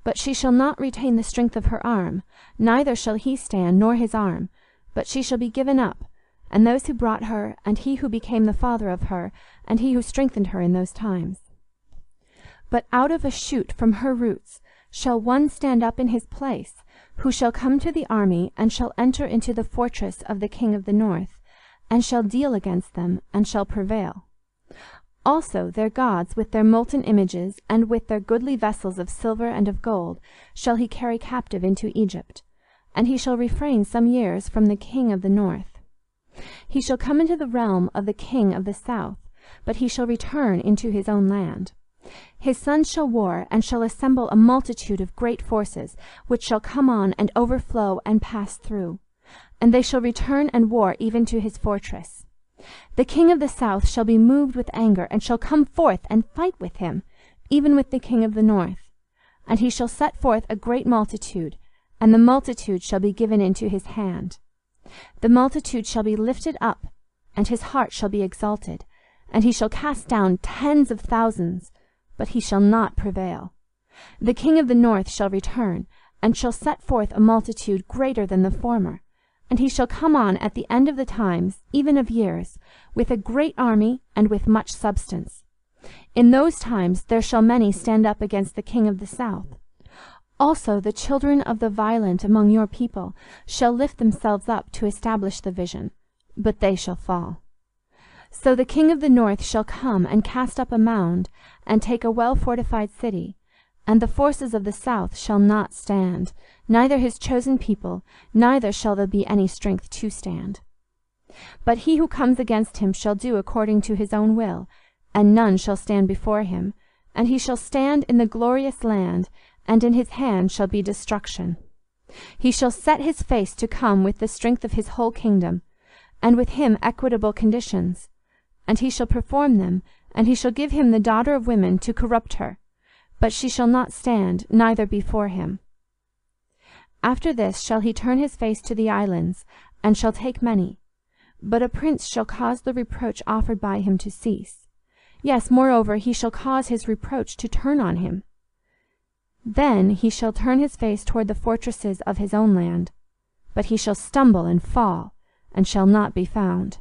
But she shall not retain the strength of her arm, neither shall he stand, nor his arm, but she shall be given up, and those who brought her, and he who became the father of her, and he who strengthened her in those times. But out of a shoot from her roots shall one stand up in his place, who shall come to the army, and shall enter into the fortress of the king of the north, and shall deal against them, and shall prevail. Also their gods with their molten images, and with their goodly vessels of silver and of gold, shall he carry captive into Egypt, and he shall refrain some years from the king of the north. He shall come into the realm of the king of the south, but he shall return into his own land. His sons shall war, and shall assemble a multitude of great forces, which shall come on and overflow and pass through, and they shall return and war even to his fortress. The king of the south shall be moved with anger, and shall come forth and fight with him, even with the king of the north. And he shall set forth a great multitude, and the multitude shall be given into his hand. The multitude shall be lifted up, and his heart shall be exalted, and he shall cast down tens of thousands, but he shall not prevail. The king of the north shall return, and shall set forth a multitude greater than the former, and he shall come on at the end of the times, even of years, with a great army and with much substance. In those times there shall many stand up against the king of the south. Also the children of the violent among your people shall lift themselves up to establish the vision, but they shall fall. So the king of the north shall come and cast up a mound, and take a well-fortified city, and the forces of the south shall not stand, neither his chosen people, neither shall there be any strength to stand. But he who comes against him shall do according to his own will, and none shall stand before him, and he shall stand in the glorious land, and in his hand shall be destruction. He shall set his face to come with the strength of his whole kingdom, and with him equitable conditions. And he shall perform them, and he shall give him the daughter of women to corrupt her, but she shall not stand, neither before him. After this shall he turn his face to the islands, and shall take many. But a prince shall cause the reproach offered by him to cease. Yes, moreover, he shall cause his reproach to turn on him. Then he shall turn his face toward the fortresses of his own land, but he shall stumble and fall, and shall not be found.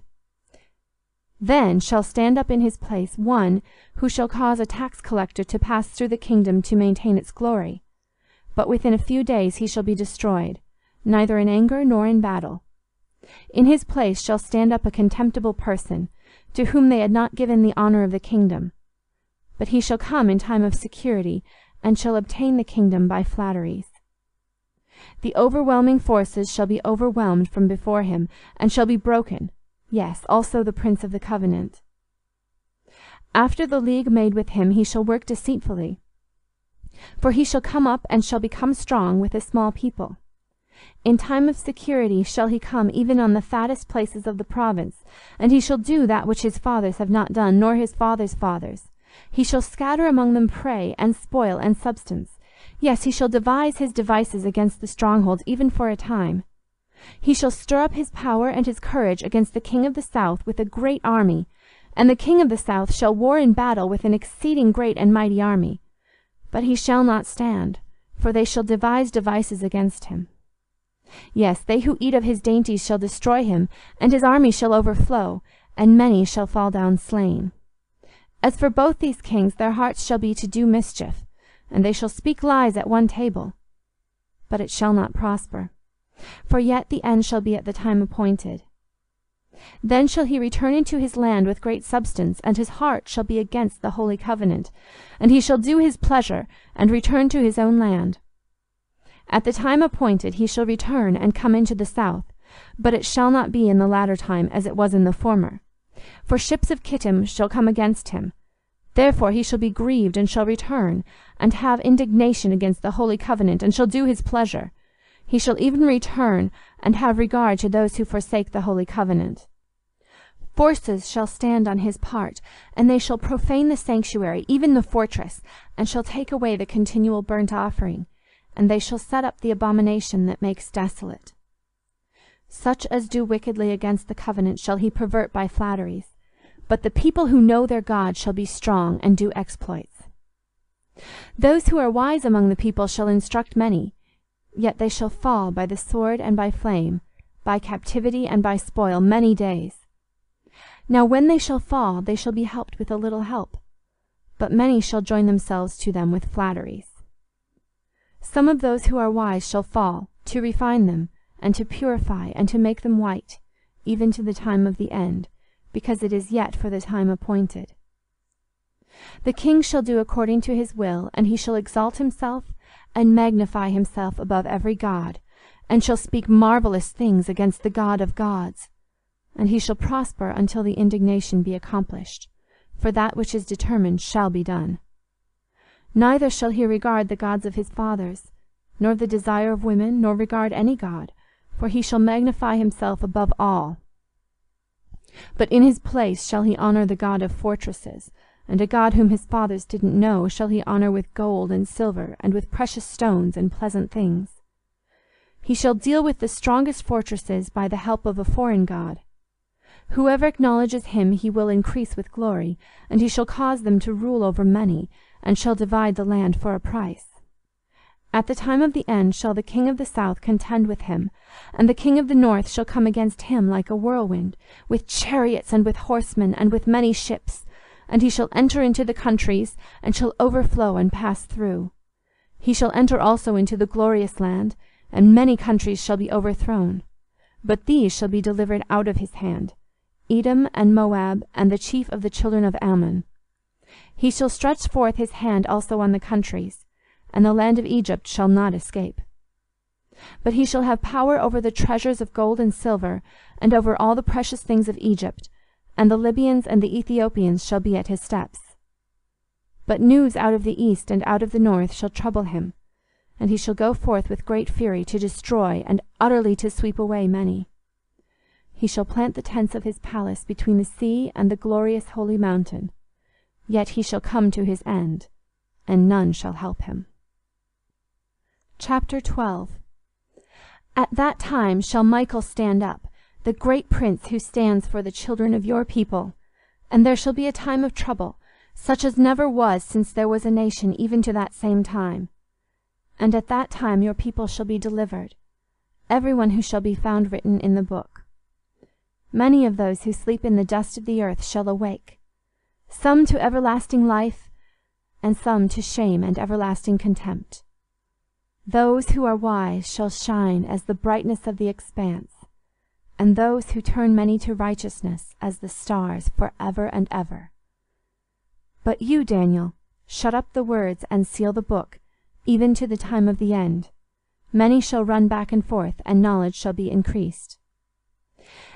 Then shall stand up in his place one who shall cause a tax collector to pass through the kingdom to maintain its glory. But within a few days he shall be destroyed, neither in anger nor in battle. In his place shall stand up a contemptible person, to whom they had not given the honor of the kingdom. But he shall come in time of security, and shall obtain the kingdom by flatteries. The overwhelming forces shall be overwhelmed from before him, and shall be broken, yes, also the prince of the covenant. After the league made with him he shall work deceitfully, for he shall come up and shall become strong with a small people. In time of security shall he come even on the fattest places of the province, and he shall do that which his fathers have not done, nor his fathers' fathers. He shall scatter among them prey and spoil and substance. Yes, he shall devise his devices against the strongholds, even for a time. He shall stir up his power and his courage against the king of the south with a great army, and the king of the south shall war in battle with an exceeding great and mighty army. But he shall not stand, for they shall devise devices against him. Yes, they who eat of his dainties shall destroy him, and his army shall overflow, and many shall fall down slain. As for both these kings, their hearts shall be to do mischief, and they shall speak lies at one table. But it shall not prosper, for yet the end shall be at the time appointed. Then shall he return into his land with great substance, and his heart shall be against the holy covenant, and he shall do his pleasure, and return to his own land. At the time appointed he shall return and come into the south, but it shall not be in the latter time as it was in the former. For ships of Kittim shall come against him. Therefore he shall be grieved, and shall return, and have indignation against the holy covenant, and shall do his pleasure. He shall even return, and have regard to those who forsake the holy covenant. Forces shall stand on his part, and they shall profane the sanctuary, even the fortress, and shall take away the continual burnt offering, and they shall set up the abomination that makes desolate. Such as do wickedly against the covenant shall he pervert by flatteries, but the people who know their God shall be strong and do exploits. Those who are wise among the people shall instruct many, yet they shall fall by the sword and by flame, by captivity and by spoil many days. Now when they shall fall, they shall be helped with a little help, but many shall join themselves to them with flatteries. Some of those who are wise shall fall, to refine them, and to purify, and to make them white, even to the time of the end, because it is yet for the time appointed. The king shall do according to his will, and he shall exalt himself and magnify himself above every god, and shall speak marvelous things against the God of gods. And he shall prosper until the indignation be accomplished, for that which is determined shall be done. Neither shall he regard the gods of his fathers, nor the desire of women, nor regard any god, for he shall magnify himself above all. But in his place shall he honor the God of fortresses, and a God whom his fathers didn't know shall he honor with gold and silver, and with precious stones and pleasant things. He shall deal with the strongest fortresses by the help of a foreign god. Whoever acknowledges him he will increase with glory, and he shall cause them to rule over many, and shall divide the land for a price. At the time of the end shall the king of the south contend with him, and the king of the north shall come against him like a whirlwind, with chariots and with horsemen and with many ships, and he shall enter into the countries, and shall overflow and pass through. He shall enter also into the glorious land, and many countries shall be overthrown. But these shall be delivered out of his hand, Edom and Moab, and the chief of the children of Ammon. He shall stretch forth his hand also on the countries, and the land of Egypt shall not escape. But he shall have power over the treasures of gold and silver, and over all the precious things of Egypt, and the Libyans and the Ethiopians shall be at his steps. But news out of the east and out of the north shall trouble him, and he shall go forth with great fury to destroy and utterly to sweep away many. He shall plant the tents of his palace between the sea and the glorious holy mountain, yet he shall come to his end, and none shall help him. Chapter 12. At that time shall Michael stand up, the great prince who stands for the children of your people, and there shall be a time of trouble, such as never was since there was a nation even to that same time. And at that time your people shall be delivered, every one who shall be found written in the book. Many of those who sleep in the dust of the earth shall awake, some to everlasting life, and some to shame and everlasting contempt. Those who are wise shall shine as the brightness of the expanse, and those who turn many to righteousness as the stars forever and ever. But you, Daniel, shut up the words and seal the book, even to the time of the end. Many shall run back and forth, and knowledge shall be increased.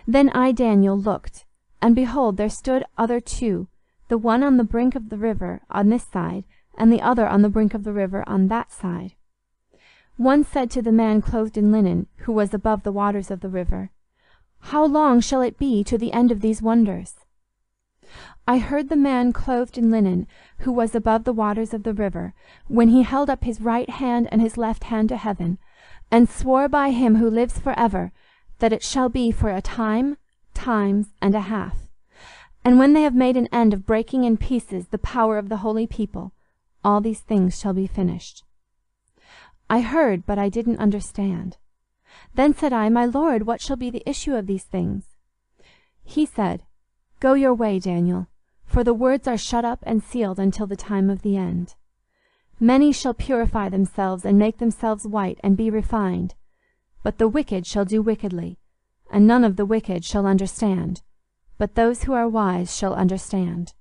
Then I, Daniel, looked, and behold, there stood other two, the one on the brink of the river on this side, and the other on the brink of the river on that side. One said to the man clothed in linen, who was above the waters of the river, How long shall it be to the end of these wonders? I heard the man clothed in linen, who was above the waters of the river, when he held up his right hand and his left hand to heaven, and swore by him who lives forever, that it shall be for a time, times, and a half. And when they have made an end of breaking in pieces the power of the holy people, all these things shall be finished. I heard, but I didn't understand. Then said I, My Lord, what shall be the issue of these things? He said, Go your way, Daniel, for the words are shut up and sealed until the time of the end. Many shall purify themselves and make themselves white and be refined, but the wicked shall do wickedly, and none of the wicked shall understand, but those who are wise shall understand.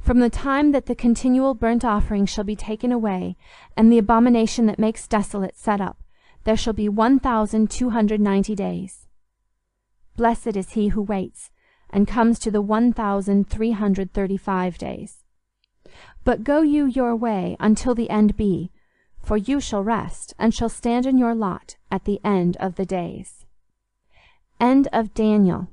From the time that the continual burnt offering shall be taken away, and the abomination that makes desolate set up, there shall be 1,290 days. Blessed is he who waits, and comes to the 1,335 days. But go you your way until the end be, for you shall rest, and shall stand in your lot at the end of the days. End of Daniel.